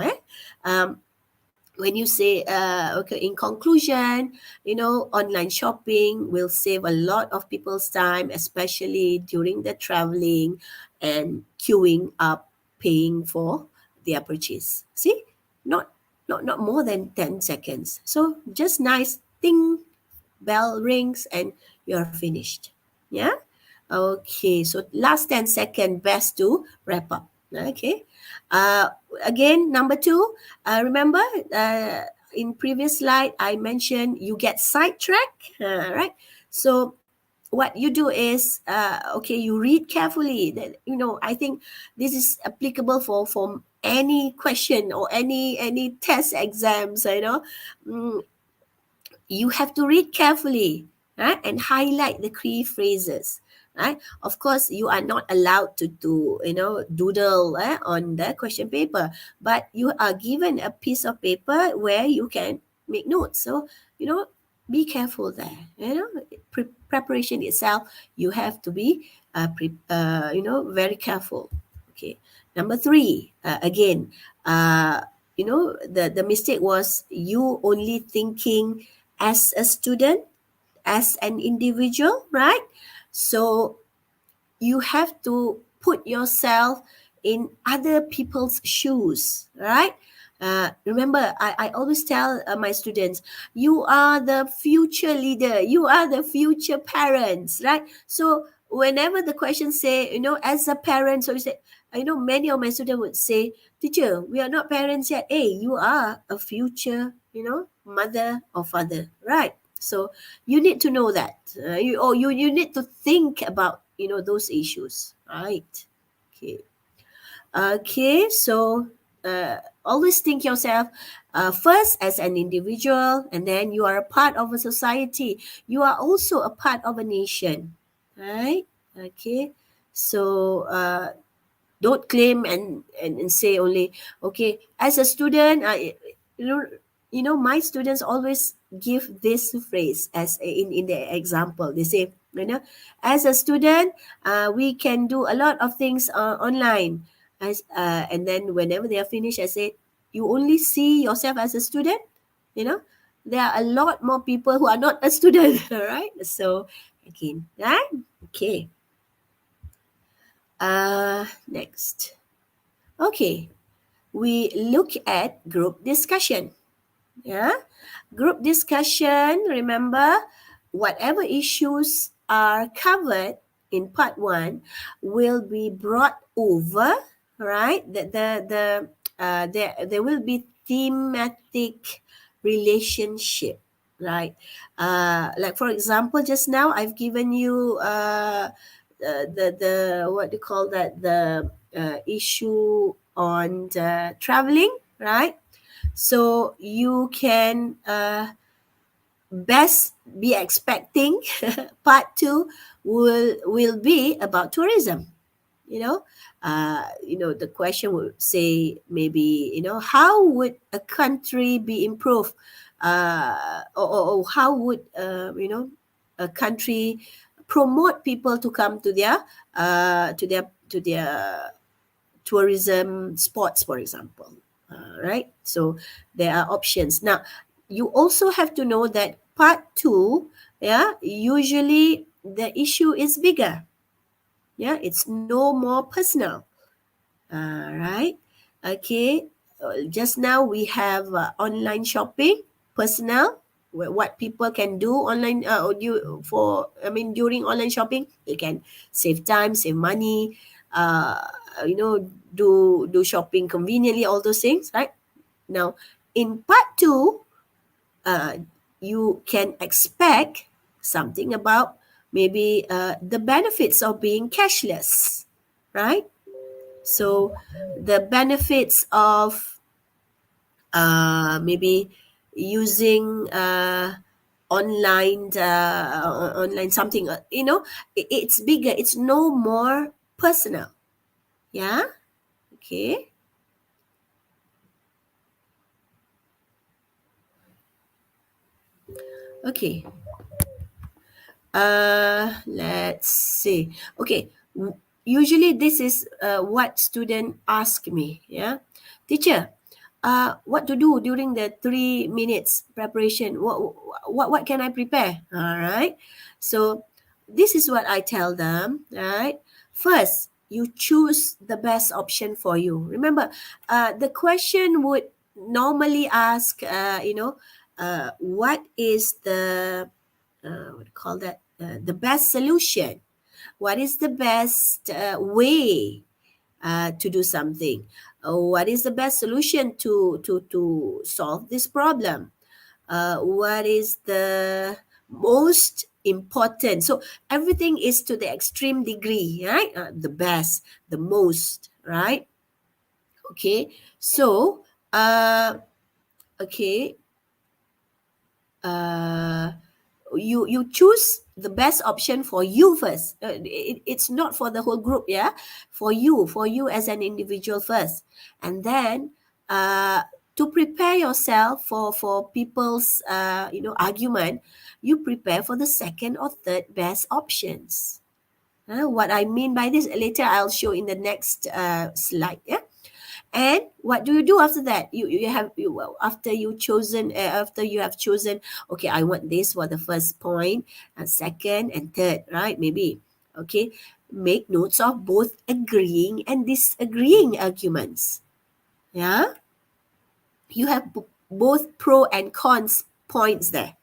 When you say, okay, in conclusion, online shopping will save a lot of people's time, especially during the traveling and queuing up, paying for their purchase. See, not not more than 10 seconds. So just nice thing, bell rings, and you're finished. Yeah. Okay, so last 10 second best to wrap up. Okay. Uh, Again, number two, remember, in previous slide, I mentioned you get sidetracked, right? So what you do is, okay, you read carefully. That, I think this is applicable for any question or any test exams, Mm, you have to read carefully, right, and highlight the key phrases, right. Of course, you are not allowed to doodle on the question paper, but you are given a piece of paper where you can make notes. So be careful there. Preparation itself, you have to be very careful. Okay. Number three, again, the mistake was you only thinking as a student, as an individual, right? So you have to put yourself in other people's shoes, right? Remember, I always tell my students, you are the future leader, you are the future parents, right? So whenever the question say, as a parent, so you say, many of my students would say, teacher, we are not parents yet. Hey, you are a future, mother or father, right? So you need to know that, you need to think about those issues, right? Okay. Okay, so always think yourself first as an individual, and then you are a part of a society. You are also a part of a nation, right? Okay, so don't claim and say only, okay, as a student, you know my students always give this phrase as in the example. They say, as a student, we can do a lot of things online, and then whenever they are finished, I say, you only see yourself as a student, you know there are a lot more people who are not a student. All right, so again, right? Okay. Next. Okay, we look at group discussion. Yeah, group discussion. Remember, whatever issues are covered in part one will be brought over, right? There will be thematic relationship, right? Like for example, just now I've given you the what do you call that, the issue on the traveling, right? So you can best be expecting part two will be about tourism. You know, The question would say maybe, how would a country be improved, or how would, a country promote people to come to their tourism spots, for example. Right? So there are options. Now, you also have to know that part two, yeah, usually the issue is bigger. Yeah, it's no more personal. Right? Okay. Just now we have online shopping, personal, what people can do online, during online shopping, they can save time, save money, uh, do shopping conveniently, all those things, right? Now, in part two, uh, you can expect something about maybe the benefits of being cashless, right? So the benefits of maybe using online something, it's bigger, it's no more personal. Yeah. Okay. Okay. Let's see. Okay. Usually this is what student ask me. Yeah. Teacher, what to do during the 3 minutes preparation? What can I prepare? All right. So this is what I tell them. Right. First, you choose the best option for you. Remember, the question would normally ask, what is the what do you call that? The best solution. What is the best way to do something? What is the best solution to solve this problem? What is the most important? So everything is to the extreme degree, right? The best, the most, right? Okay. So, okay. Uh, you choose the best option for you first. It's not for the whole group, yeah, for you as an individual first, and then to prepare yourself for people's argument, you prepare for the second or third best options. What I mean by this, later I'll show in the next slide. Yeah. And what do you do after that? After you have chosen, okay, I want this for the first point, and second and third, right? Maybe. Okay. Make notes of both agreeing and disagreeing arguments. Yeah. You have both pro and cons points there.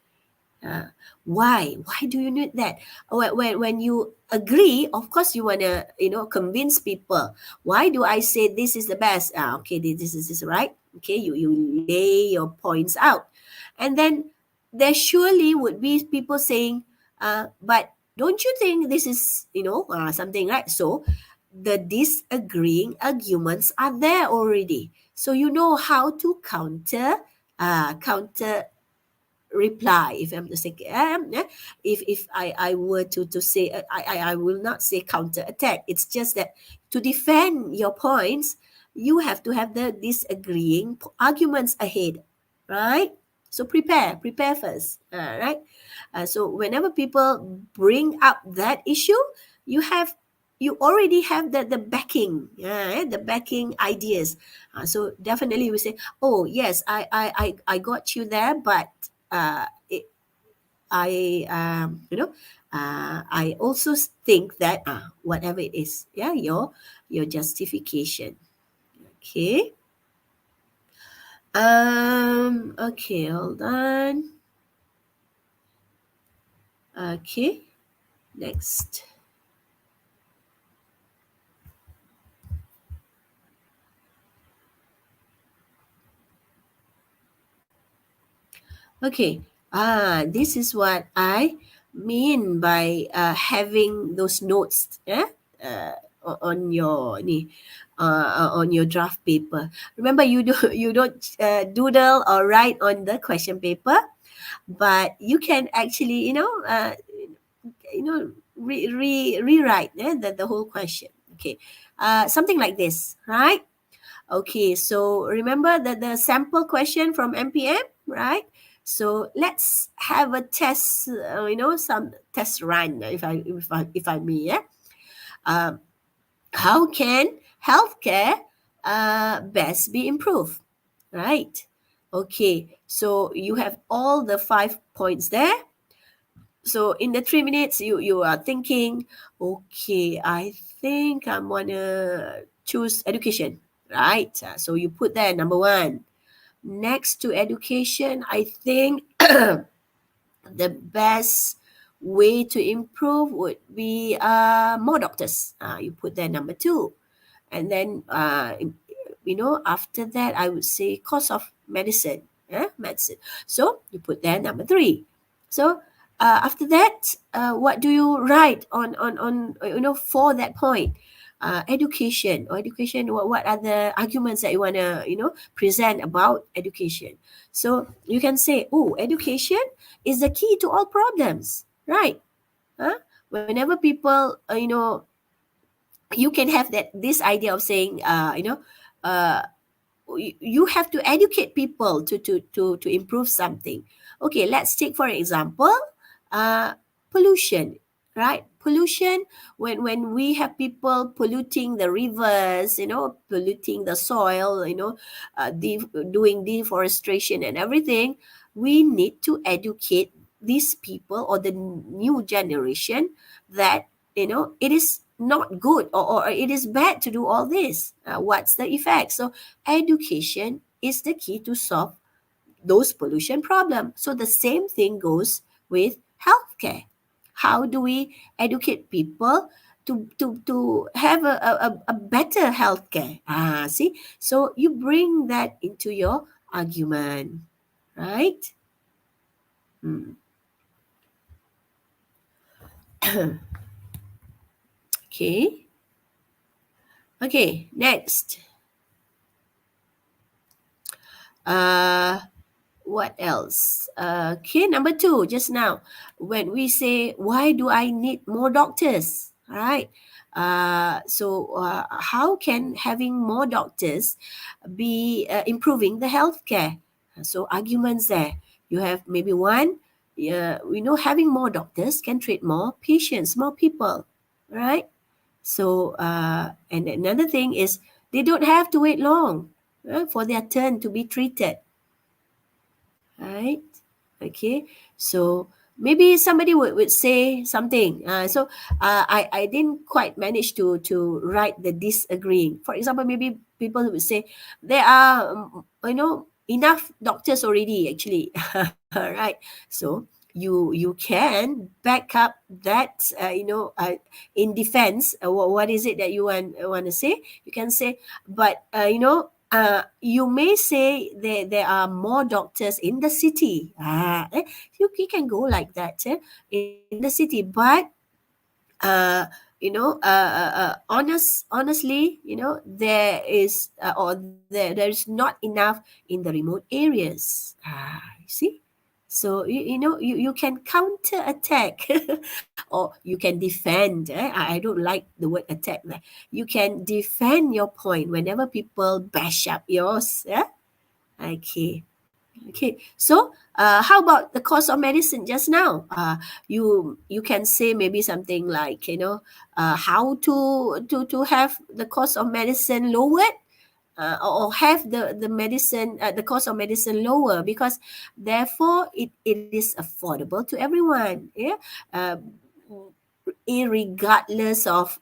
Why do you need that? When you agree, of course you want to convince people. Why do I say this is the best? Okay, this is right. Okay, you lay your points out, and then there surely would be people saying, but don't you think this is something, right? So the disagreeing arguments are there already, so you know how to counter reply. If I'm to say, if I were to say, I will not say counter attack. It's just that to defend your points, you have to have the disagreeing arguments ahead, right? So prepare first, right? So whenever people bring up that issue, you have you already have the backing, the backing ideas. So definitely we say, oh yes, I got you there, but it, I also think that whatever it is, yeah, your justification. Okay. Okay, hold on. Okay, next. Okay. This is what I mean by having those notes, on your on your draft paper. Remember, you don't doodle or write on the question paper, but you can actually rewrite the whole question. Okay, something like this, right? Okay, so remember the sample question from MPM, right? So let's have a test, some test run, if I may, yeah. Um, how can healthcare best be improved, right? Okay, so you have all the 5 points there. So in the 3 minutes, you are thinking, okay, I think I'm gonna choose education, right? So you put there number one. Next to education, I think the best way to improve would be more doctors. You put there number two. And then, after that, I would say cost of medicine. Medicine. So you put there number three. So after that, what do you write on for that point? Education. What are the arguments that you want to present about education? So you can say, oh, education is the key to all problems, right? Huh? Whenever people you can have this idea of saying uh, you have to educate people to improve something. Okay, let's take for example pollution, right? Pollution, when we have people polluting the rivers, polluting the soil, doing deforestation and everything, we need to educate these people or the new generation that it is not good, or it is bad to do all this. What's the effect? So education is the key to solve those pollution problems. So the same thing goes with healthcare. How do we educate people to have a better healthcare? See, so you bring that into your argument, right? Hmm. Okay. Okay, next. Uh, what else? Okay, number two, just now, when we say, why do I need more doctors? All right. So how can having more doctors be improving the healthcare? So arguments there. You have maybe one. We know having more doctors can treat more patients, more people, right? So and another thing is they don't have to wait long for their turn to be treated, right? Okay, so maybe somebody would say something. I didn't quite manage to write the disagreeing. For example, maybe people would say there are enough doctors already actually, right? So you can back up that in defense. What is it that you want to say? You can say, but you may say there are more doctors in the city. You can go like that in the city, but uh, honestly, there is or there is not enough in the remote areas. You see, so you can counter attack or you can defend. I don't like the word attack there. You can defend your point whenever people bash up yours. Yeah. Okay. Okay, so how about the cost of medicine just now? You can say maybe something like how to have the cost of medicine lowered, or have the medicine the cost of medicine lower, because therefore it is affordable to everyone. Yeah, uh, irregardless of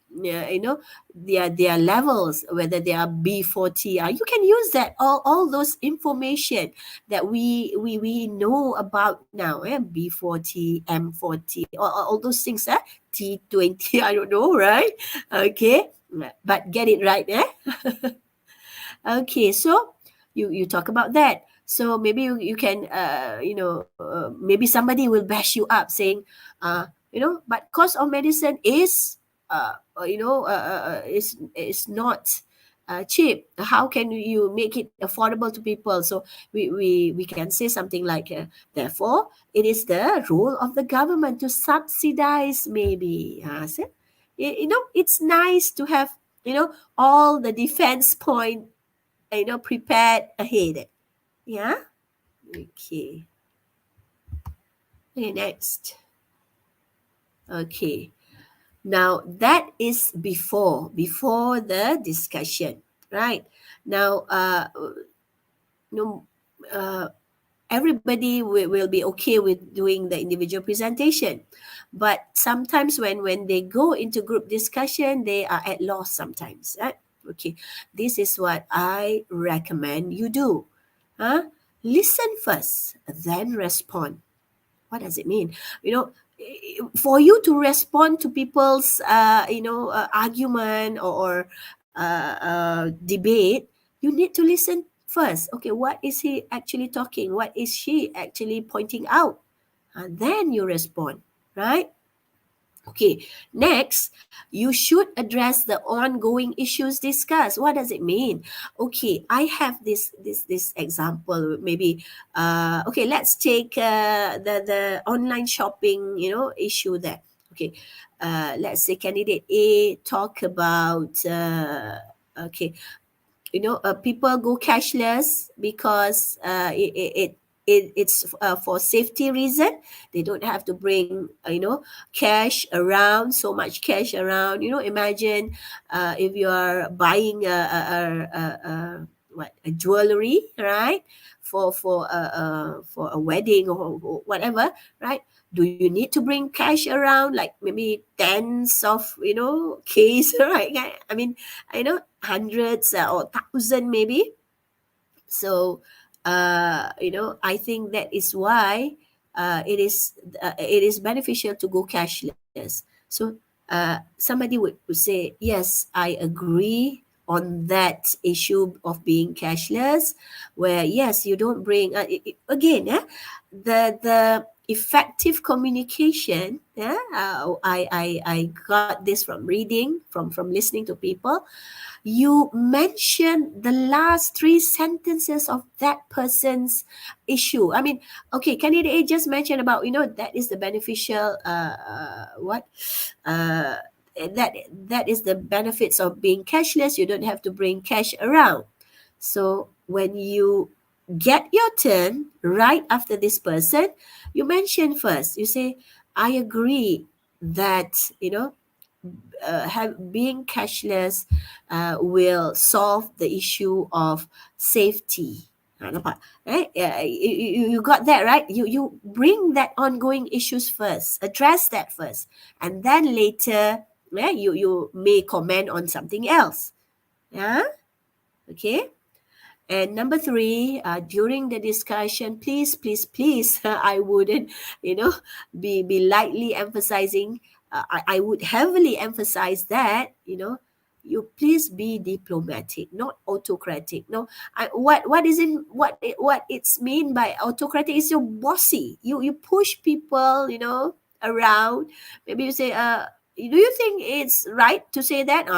their levels, whether they are B40. You can use that all those information that we know about now, B40, M40, all those things, T20. I don't know, right? Okay, but get it right, Okay, so you talk about that. So maybe you can maybe somebody will bash you up saying but cost of medicine is not cheap. How can you make it affordable to people? So we can say something like, therefore it is the role of the government to subsidize, maybe. So, it's nice to have all the defense point, prepared ahead. Yeah. Okay. Okay, next. Okay. Now that is before the discussion, right? Now, no, uh, everybody will be okay with doing the individual presentation, but sometimes when they go into group discussion, they are at loss sometimes, right? Okay, this is what I recommend you do. Huh? Listen first, then respond. What does it mean? For you to respond to people's argument, or debate, you need to listen first. Okay, what is he actually talking, what is she actually pointing out? Then you respond, right? Okay, next, you should address the ongoing issues discussed. What does it mean? Okay, I have this example. Maybe, okay, let's take the online shopping, issue there. Okay, let's say candidate A talk about, okay, people go cashless because it's for safety reason. They don't have to bring cash around, so much cash around. Imagine if you are buying a jewelry, right, for a wedding, or whatever, right? Do you need to bring cash around, like maybe tens of case, right? I mean, hundreds, or thousand maybe. So, I think that is why it is beneficial to go cashless. So, somebody would say, yes, I agree on that issue of being cashless, where yes, you don't bring, again, the effective communication. Yeah, I got this from reading, from listening to people. You mention the last three sentences of that person's issue. I mean, okay, candidate A just mentioned about, that is the beneficial, what that is the benefits of being cashless. You don't have to bring cash around. So when you get your turn right after this person, you mention first, you say, I agree that, being cashless will solve the issue of safety. Nampak? Right? You got that, right? You bring that ongoing issues first, address that first, and then later, you may comment on something else. Yeah. Okay. And number three, during the discussion, please, please, please, I wouldn't, be lightly emphasizing. I would heavily emphasize that, you please be diplomatic, not autocratic. No, what is in what it's mean by autocratic is you're bossy. You push people, around. Maybe you say, do you think it's right to say that?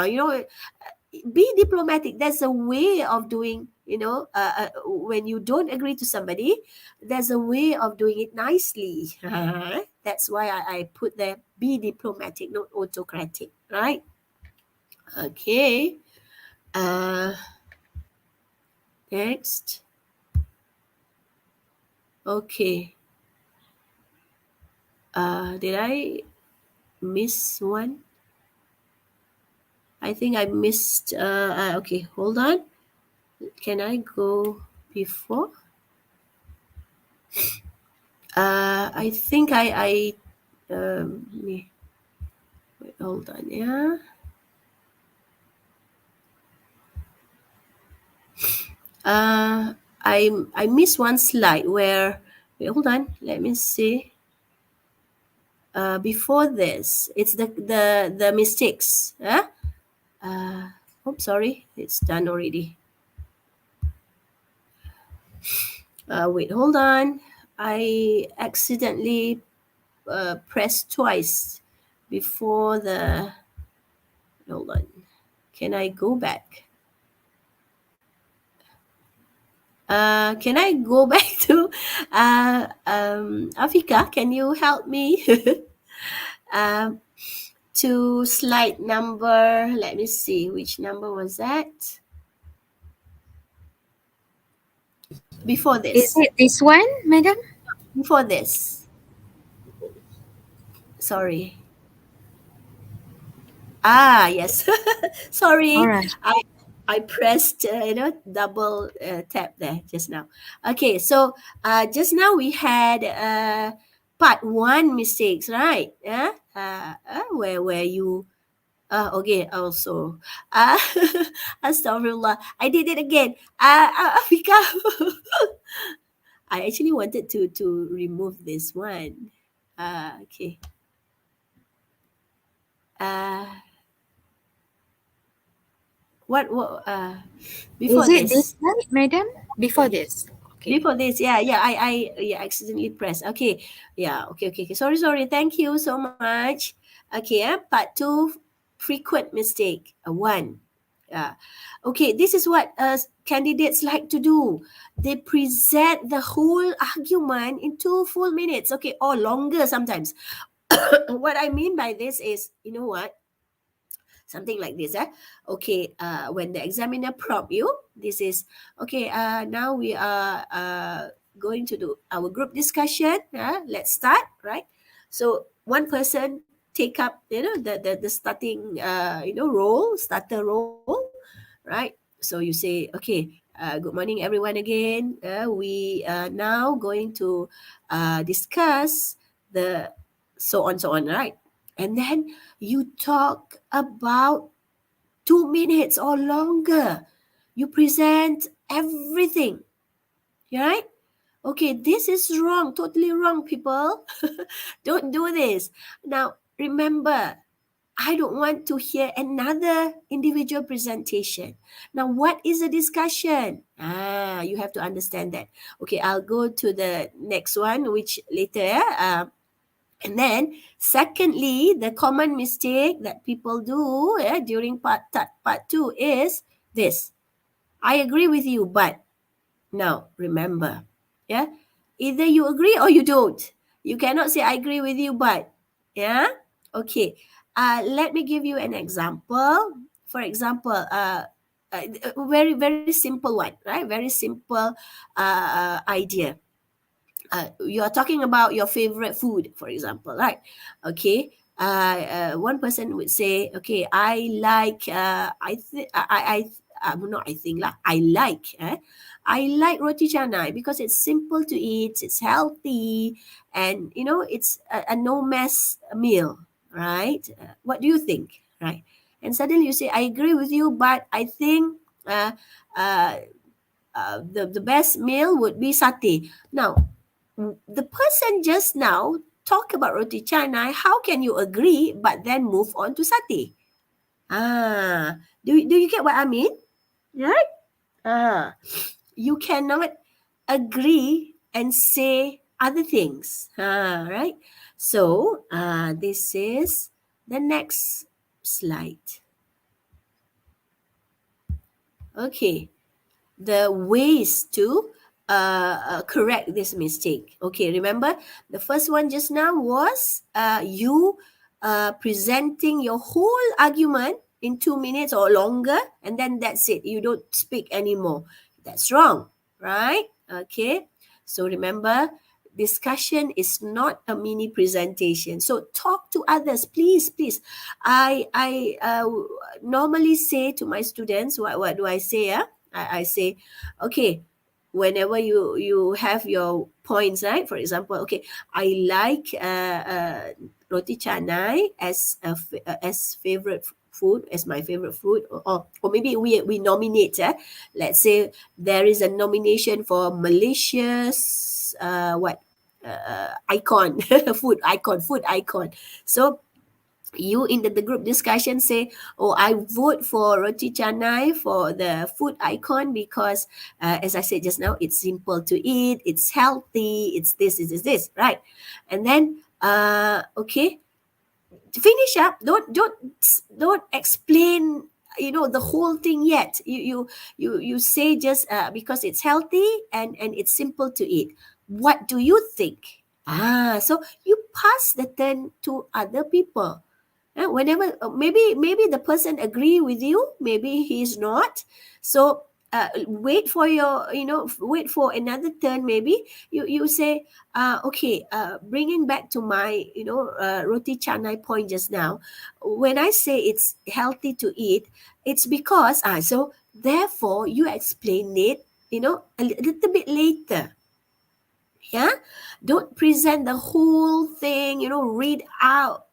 Be diplomatic. There's a way of doing, when you don't agree to somebody, there's a way of doing it nicely. That's why I put there, be diplomatic, not autocratic, right? Okay. uh Next. Okay. Did I miss one? I think I missed, okay, hold on. Can I go before? I think wait, hold on, yeah. I missed one slide where, wait, hold on, let me see. Before this, it's the mistakes. Huh? Oh, sorry, it's done already. Wait, hold on. I accidentally pressed twice before the. Hold on. Can I go back? Can I go back to Afika? Can you help me? um, to slide number, let me see, which number was that? Before Is this. it this one, madam? Before this. Sorry. Ah, yes. All Sorry. right. I pressed, double tap there just now. Okay, so just now we had part one mistakes, right? Yeah. Where you okay, also. Uh, Astaghfirullah. I did it again. Afika. I actually wanted to remove this one. Okay. Uh, what before Is it this? this one, madam? Before this. Okay. Before this, I yeah, accidentally pressed. Okay, yeah, okay. Sorry. Thank you so much. Okay, part two, frequent mistake. One. Okay, this is what candidates like to do. They present the whole argument in 2 full minutes. Okay, or longer sometimes. What I mean by this is, you know what? Something like this, okay, when the examiner prompt you, this is okay, now we are going to do our group discussion, let's start, right? So one person take up, the starting, role, starter role, right? So you say, okay, good morning everyone again, we are now going to discuss the so on, right? And then you talk about 2 minutes or longer. You present everything, right? Okay, this is wrong, totally wrong, people. Don't do this. Now, remember, I don't want to hear another individual presentation. Now, what is a discussion? You have to understand that. Okay, I'll go to the next one, which later, and then, secondly, the common mistake that people do during part two is this. I agree with you, but now remember, yeah, either you agree or you don't. You cannot say I agree with you, but yeah, okay. Let me give you an example. For example, a very simple one, right? Very simple idea. You are talking about your favorite food, for example, right? Okay. One person would say, okay, I like, not I think lah, I like roti canai because it's simple to eat, it's healthy, and it's a no mess meal, right? What do you think, right? And suddenly you say, I agree with you, but I think uh, uh, the best meal would be satay. Now, the person just now talk about roti canai. How can you agree but then move on to satay? Do you get what I mean? Right? You cannot agree and say other things. Right? So, this is the next slide. Okay. The ways to correct this mistake. Okay, remember the first one just now was you presenting your whole argument in 2 minutes or longer, and then that's it. You don't speak anymore. That's wrong, right? Okay, so remember, discussion is not a mini presentation. So talk to others, please. I normally say to my students, what do I say? I say, okay, whenever you have your points, right? For example, okay, I like roti canai as favorite food, as my favorite food, or maybe we nominate. Let's say there is a nomination for Malaysia's icon, food icon. So you in the group discussion say, oh, I vote for roti canai for the food icon because as I said just now, it's simple to eat, it's healthy, it's this, right? And then okay, finish up. Don't explain the whole thing yet. You say just because it's healthy and it's simple to eat. What do you think? So you pass the turn to other people. Whenever maybe the person agree with you, maybe he's not. So wait for your, wait for another turn. Maybe you say, okay, bringing back to my, roti canai point just now. When I say it's healthy to eat, it's because so therefore you explain it, a little bit later. Yeah, don't present the whole thing, read out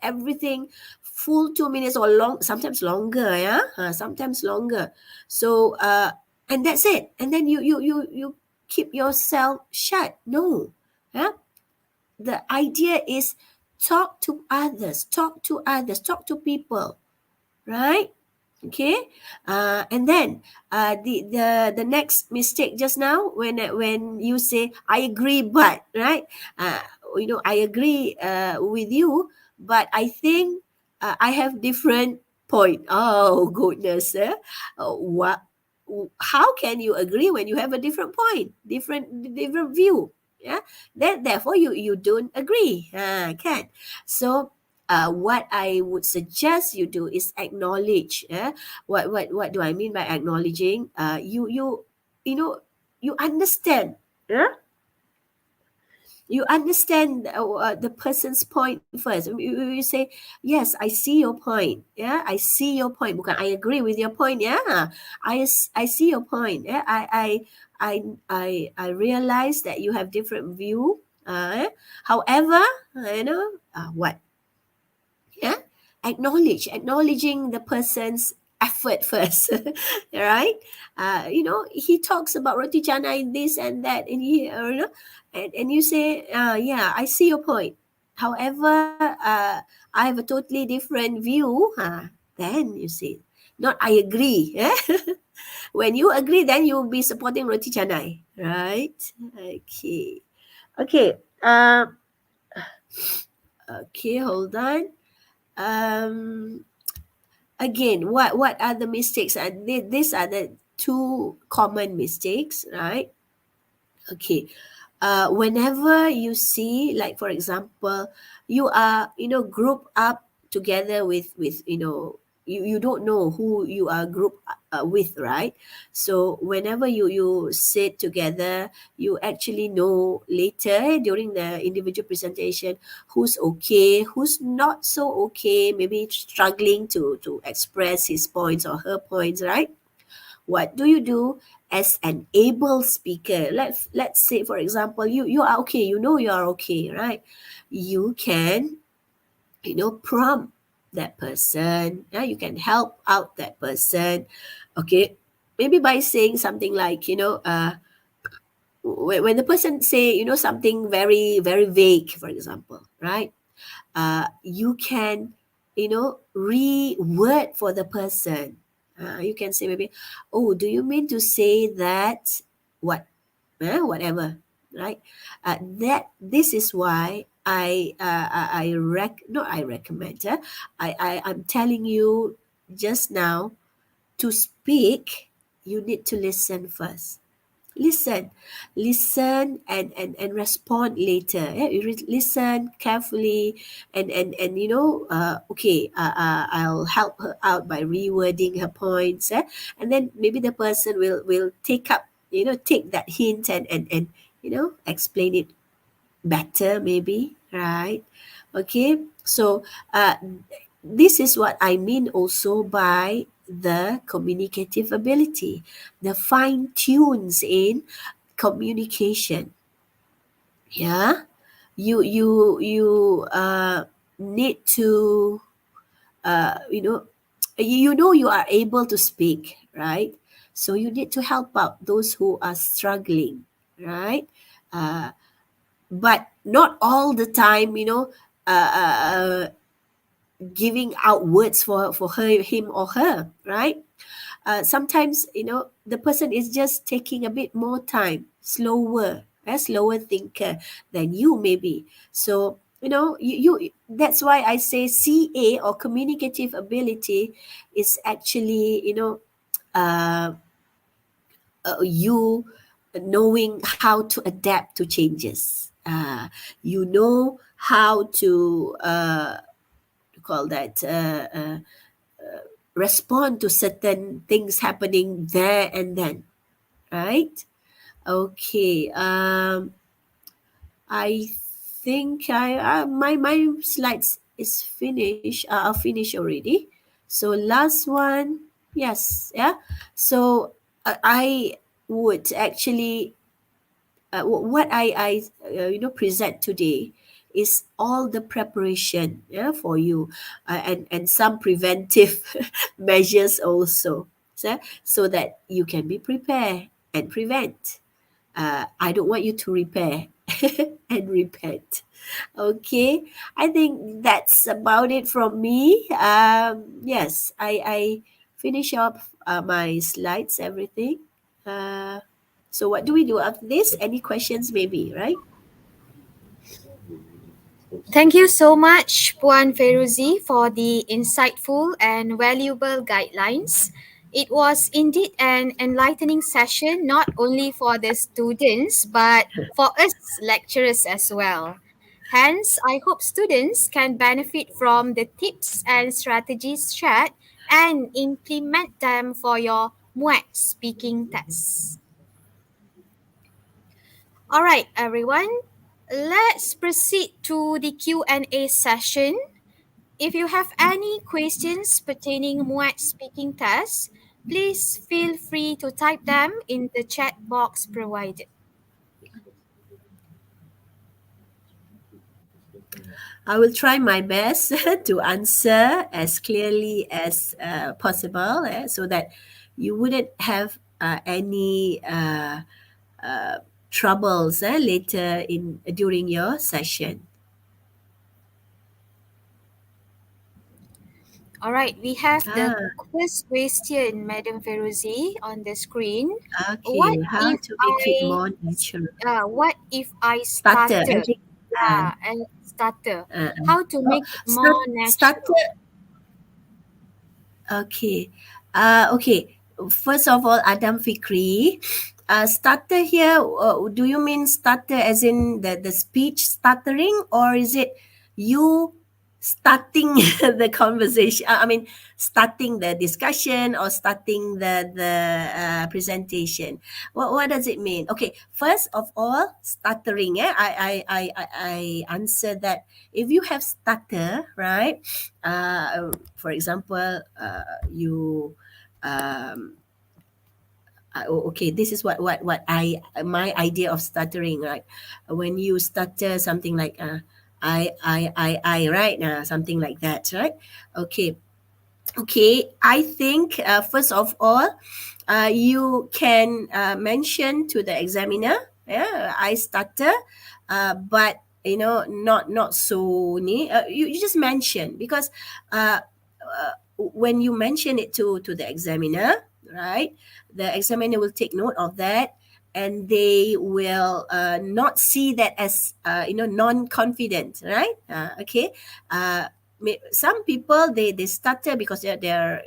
everything full 2 minutes or long, sometimes longer. Yeah, sometimes longer. So and that's it, and then you keep yourself shut. No. Yeah, the idea is talk to people, right? Okay. And then the next mistake just now, when you say I agree but, right, uh, I agree with you, but I think I have different point. Oh goodness. What, how can you agree when you have a different point, different view? Yeah, then therefore you don't agree. Can. So what I would suggest you do is acknowledge. What do I mean by acknowledging? You know you understand. Yeah, you understand the person's point first. You say, yes, I see your point. Yeah, I see your point. Bukan I agree with your point. Yeah, I see your point. Yeah, I realize that you have different view. However, what, yeah, acknowledging the person's effort first. Right. He talks about roti canai this and that, and and you say, yeah, I see your point. However, I have a totally different view. Then you see, not I agree. Yeah? When you agree, then you'll be supporting roti canai, right? Okay. Okay. Okay, hold on. um Again, what are the mistakes? These are the two common mistakes, right? Okay. Whenever you see, like for example, you are, group up together with, you don't know who you are group with, right? So whenever you sit together, you actually know later during the individual presentation who's okay, who's not so okay, maybe struggling to express his points or her points, right? What do you do as an able speaker? Let's say, for example, you are okay, you are okay, right? You can, prompt that person. Yeah, you can help out that person. Okay, maybe by saying something like, when the person say, something very very vague, for example, right? You can, reword for the person. You can say maybe, oh, do you mean to say that what, whatever, right? That this is why not I recommend. I'm telling you just now, to speak, you need to listen first. Listen, and respond later. Yeah, listen carefully, and okay, I'll help her out by rewording her points. And then maybe the person will take that hint, and explain it better, maybe, right? Okay, so this is what I mean also by the communicative ability, the fine tunes in communication. Yeah, you need to, you are able to speak, right? So you need to help out those who are struggling, right? uh, but not all the time, giving out words for him or her, right? Sometimes, the person is just taking a bit more time, slower, a slower thinker than you, maybe. So, you that's why I say CA, or communicative ability, is actually, uh, you knowing how to adapt to changes. You know how to call that, respond to certain things happening there and then, right? Okay. I think my slides is finished. I'll finish already. So last one, yes, yeah. So I would actually, what I present today is all the preparation, yeah, for you, and some preventive measures also, so that you can be prepared and prevent. I don't want you to repair and repent. Okay, I think that's about it from me. Yes, I finish up my slides, everything. Uh, so what do we do after this? Any questions, maybe, right? Thank you so much, Puan Feruzi, for the insightful and valuable guidelines. It was indeed an enlightening session, not only for the students, but for us lecturers as well. Hence, I hope students can benefit from the tips and strategies shared and implement them for your MUET speaking tests. All right, everyone. Let's proceed to the Q&A session. If you have any questions pertaining MUET speaking test, please feel free to type them in the chat box provided. I will try my best to answer as clearly as possible, so that you wouldn't have any troubles later in during your session. All right, we have the Ah, first question, Madam Feruzi, on the screen. What okay. How if to make it more natural? I Starter, I started? think. And starter. Uh, How to oh, make it more starter. natural? Okay. Okay. First of all, Adam Fikri, stutter here. Do you mean stutter as in the speech stuttering, or is it you starting the conversation? I mean, starting the discussion or starting the presentation. What does it mean? Okay. First of all, stuttering. I answer that. If you have stutter, right? For example, you um, okay, this is what I my idea of stuttering, right? When you stutter something like I, right, something like that, right? Okay. Okay, I think first of all, you can mention to the examiner, yeah, I stutter, but not so you just mention, because when you mention it to the examiner, right, the examiner will take note of that, and they will not see that as non-confident, right? Okay. Some people, they stutter because they're they're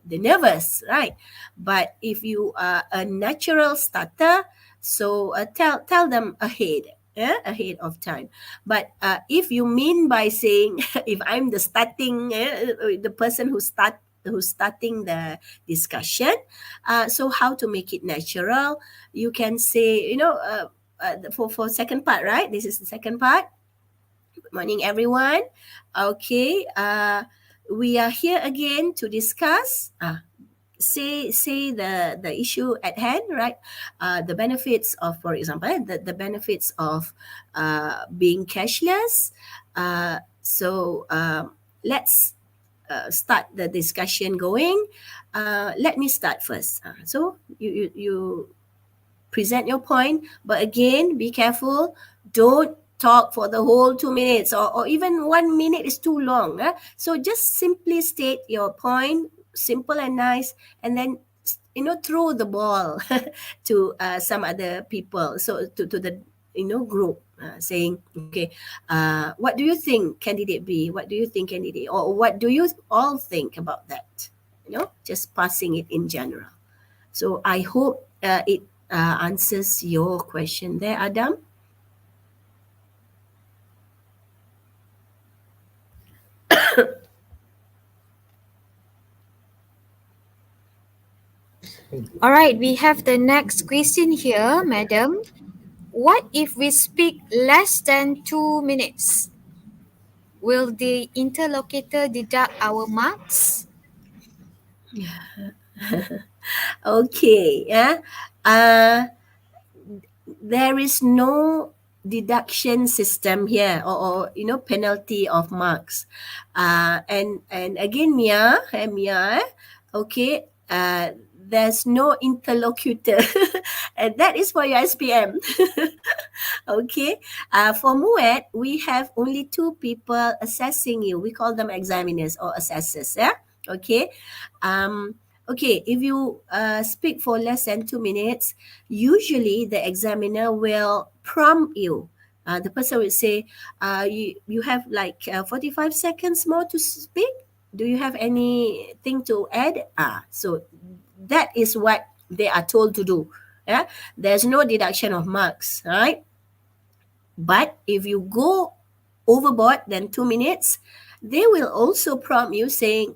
nervous, right? But if you are a natural stutter, so tell them ahead, ahead of time. But if you mean by saying if I'm the starting, the person who's starting the discussion, so how to make it natural, you can say, for second part, right? This is the second part. Good morning, everyone. Okay, we are here again to discuss. Say the issue at hand, right? The benefits of, for example, the benefits of being cashless. Let's start the discussion going. Let me start first. So you present your point, but again, be careful. Don't talk for the whole 2 minutes, or even 1 minute is too long. So just simply state your point, simple and nice, and then throw the ball to some other people. So to the group, saying, okay, what do you think, candidate B? What do you think, candidate? Or what do you all think about that? Just passing it in general. So I hope it answers your question there, Adam. All right, we have the next question here, madam. What if we speak less than 2 minutes? Will the interlocutor deduct our marks? Okay, yeah. Uh, there is no deduction system here, or penalty of marks. And again, Mia, okay. There's no interlocutor, and that is for your SPM. Okay. For MUET, we have only two people assessing you. We call them examiners or assessors. Yeah. Okay. Um, okay. If you speak for less than 2 minutes, usually the examiner will prompt you. The person will say, you have like 45 seconds more to speak. Do you have anything to add? So that is what they are told to do. Yeah. There's no deduction of marks, right? But if you go overboard than 2 minutes, they will also prompt you saying,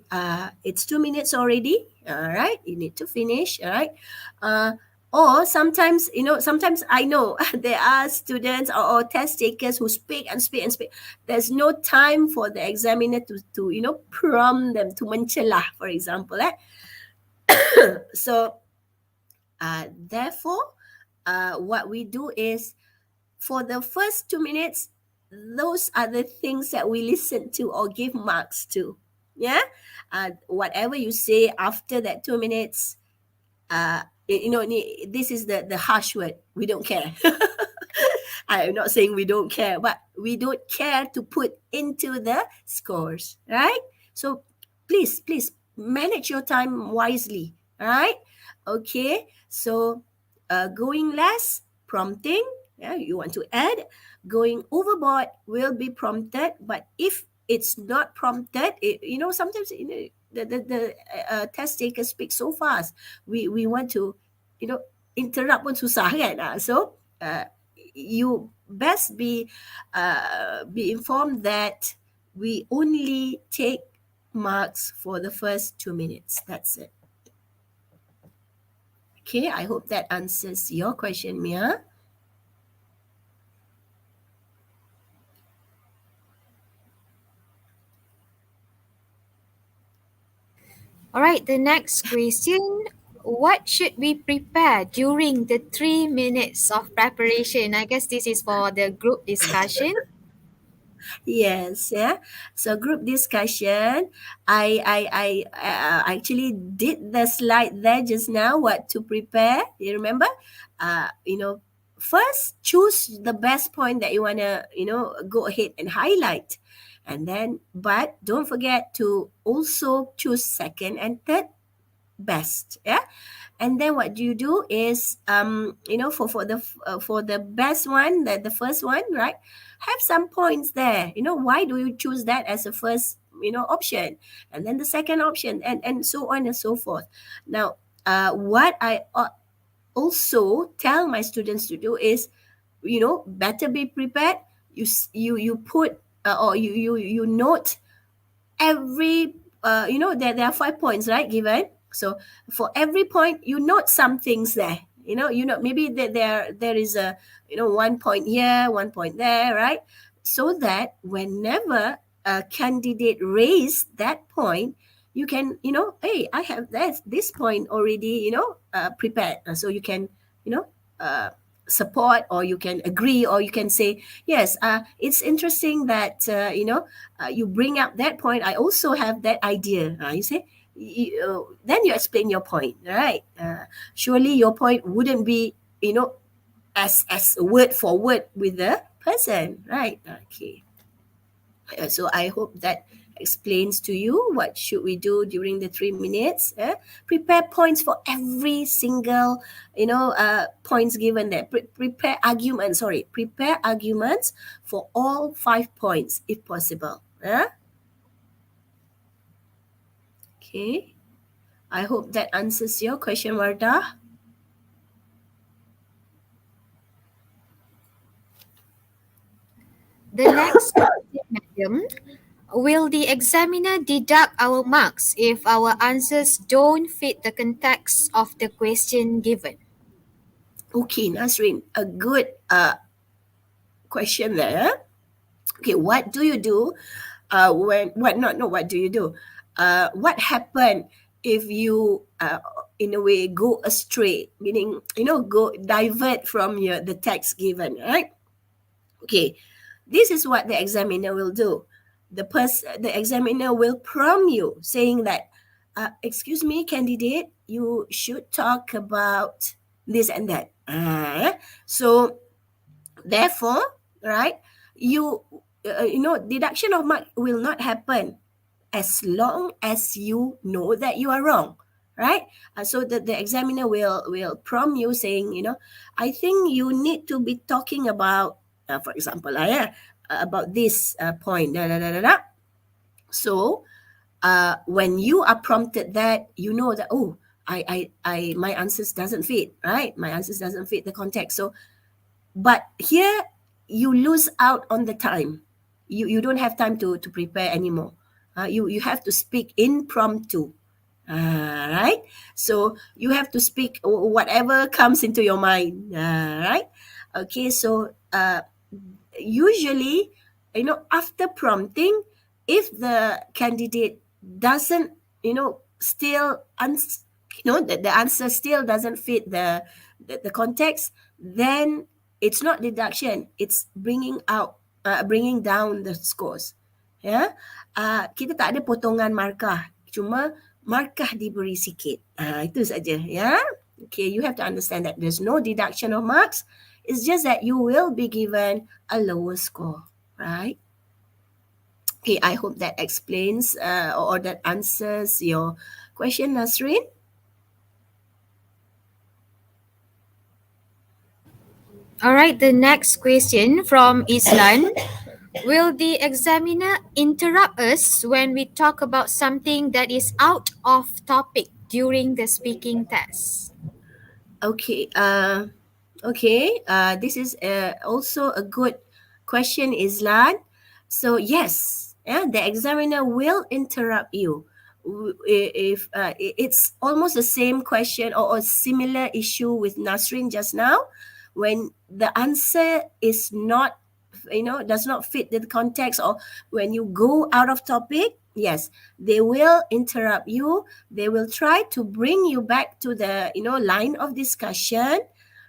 it's 2 minutes already. All right, you need to finish. All right. Uh, or sometimes, sometimes I know there are students or test takers who speak and speak and speak. There's no time for the examiner to prompt them to mencelah, for example. So, therefore, what we do is for the first 2 minutes, those are the things that we listen to or give marks to. Yeah. Whatever you say after that 2 minutes, this is the harsh word. We don't care. I'm not saying we don't care, but we don't care to put into the scores, right? So please manage your time wisely, right? Okay. So going less, prompting. Yeah, you want to add. Going overboard will be prompted, but if it's not prompted, sometimes the test takers speak so fast. We want to, you know, interrupt pun susah kan? So you best be informed that we only take marks for the first 2 minutes. That's it. Okay, I hope that answers your question, Mia. All right, the next question. What should we prepare during the 3 minutes of preparation? I guess this is for the group discussion. Yes, yeah. So group discussion. I actually did the slide there just now. What to prepare? You remember? Uh, you know, First choose the best point that you wanna go ahead and highlight, and then but don't forget to also choose second and third best. Yeah. And then what do you do is for the best one, the first one, right, have some points there. Why do you choose that as a first option, and then the second option, and so on and so forth. Now, what I also tell my students to do is, better be prepared. You put or you note every there are 5 points, right, given. So for every point you note some things there. Maybe there is a 1 point here, 1 point there, right? So that whenever a candidate raise that point, you can, hey, I have this point already, prepared. So you can, you know uh, support, or you can agree, or you can say, yes, it's interesting that you bring up that point. I also have that idea. You say, then you explain your point, right? Surely your point wouldn't be, as word for word with the person, right? Okay. So I hope that explains to you what should we do during the 3 minutes. Prepare points for every single points given there. Prepare arguments for all 5 points if possible. Okay. I hope that answers your question, Wardah. The next question, madam. will the examiner deduct our marks if our answers don't fit the context of the question given? Okay, Nasrin, a good question there. Okay, what do you do when what not no what do you do? What happened if you in a way go astray, meaning go divert from the text given, right? Okay, this is what the examiner will do. The examiner will prompt you saying that, excuse me, candidate, you should talk about this and that. So therefore, right, you deduction of mark will not happen as long as you know that you are wrong, right? So the examiner will prompt you saying, I think you need to be talking about, for example, about this point, da, da, da, da, da. So when you are prompted that, you know that, oh, my answers doesn't fit, right? My answers doesn't fit the context. So but here you lose out on the time. You don't have time to prepare anymore. You have to speak impromptu. Right? So you have to speak whatever comes into your mind. Right? Okay, so usually, after prompting, if the candidate doesn't, still the answer still doesn't fit the context, then it's not deduction, it's bringing down the scores. Ya, kita tak ada potongan markah, cuma markah diberi sikit. Itu saja, ya. Okay, you have to understand that there's no deduction of marks. It's just that you will be given a lower score, right? Okay, I hope that explains or that answers your question, Nasrin. All right, the next question from Islan. Will the examiner interrupt us when we talk about something that is out of topic during the speaking test? Okay, this is also a good question, Islan. So yes, the examiner will interrupt you. If it's almost the same question or a similar issue with Nasrin just now, when the answer is not, does not fit the context, or when you go out of topic, yes, they will interrupt you. They will try to bring you back to the line of discussion,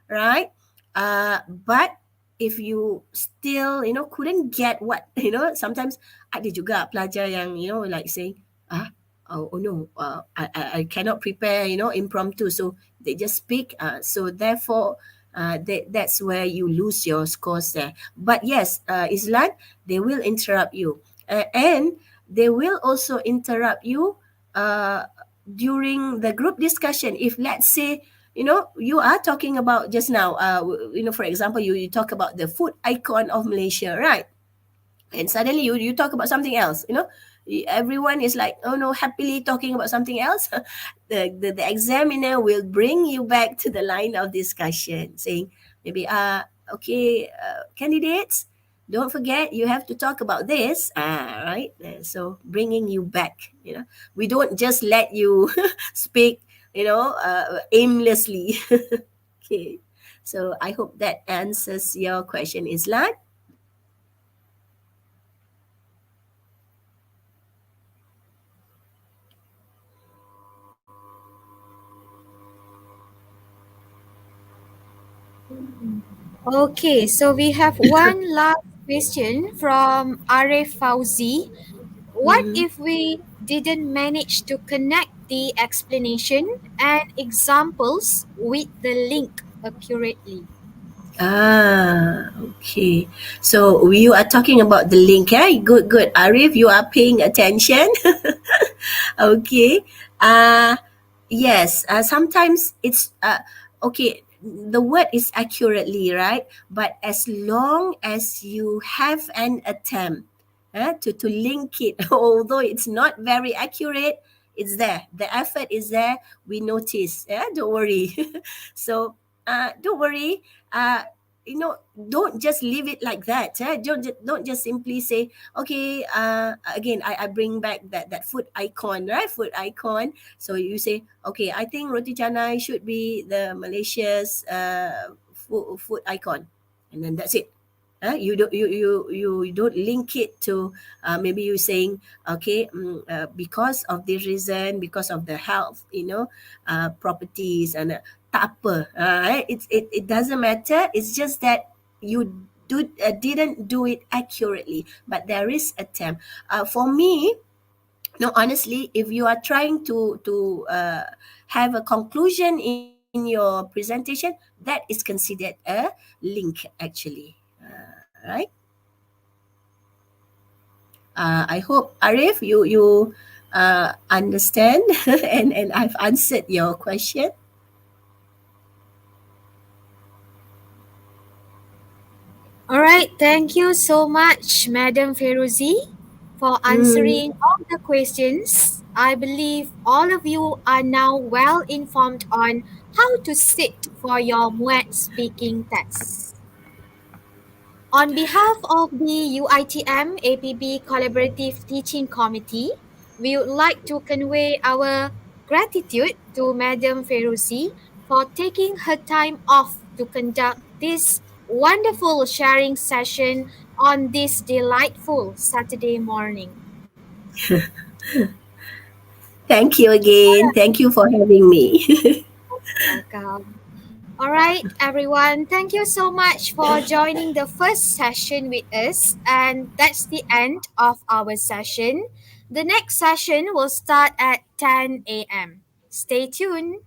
right? But if you still couldn't get what sometimes ada juga pelajar yang like saying, oh no, I cannot prepare impromptu, so they just speak, so therefore that's where you lose your scores there. But yes, Islan, they will interrupt you, and they will also interrupt you during the group discussion. If let's say you are talking about just now, for example, you talk about the food icon of Malaysia, right? And suddenly you talk about something else, everyone is like, oh no, happily talking about something else. The examiner will bring you back to the line of discussion, saying maybe, okay, candidates, don't forget you have to talk about this, right? So bringing you back, we don't just let you speak aimlessly. Okay, so I hope that answers your question, Islan. Okay, so we have one last question from Arif Fauzi. What Mhm. if we didn't manage to connect the explanation and examples with the link accurately? Okay. So you are talking about the link, eh? Good, good. Arif, you are paying attention. Okay. Yes. Sometimes it's okay. The word is accurately, right? But as long as you have an attempt to link it, although it's not very accurate, it's there. The effort is there. We notice. Yeah, don't worry. So don't worry. don't just leave it like that. Don't just simply say, okay, again, I bring back that food icon, right? Food icon. So you say, okay, I think roti canai should be the Malaysia's food icon, and then that's it. You don't link it to, maybe you saying, okay, because of this reason, because of the health, properties, and tak apa. It doesn't matter. It's just that you didn't do it accurately, but there is attempt. For me, no, honestly, if you are trying to have a conclusion in your presentation, that is considered a link actually. Right? I hope, Arif, you understand, and I've answered your question. All right, thank you so much, Madam Feruzi, for Mm. answering all the questions. I believe all of you are now well informed on how to sit for your MUET speaking test. On behalf of the UITM APB Collaborative Teaching Committee, we would like to convey our gratitude to Madam Feruzi for taking her time off to conduct this wonderful sharing session on this delightful Saturday morning. Thank you again. Thank you for having me. Welcome. All right, everyone. Thank you so much for joining the first session with us. And that's the end of our session. The next session will start at 10 a.m. Stay tuned.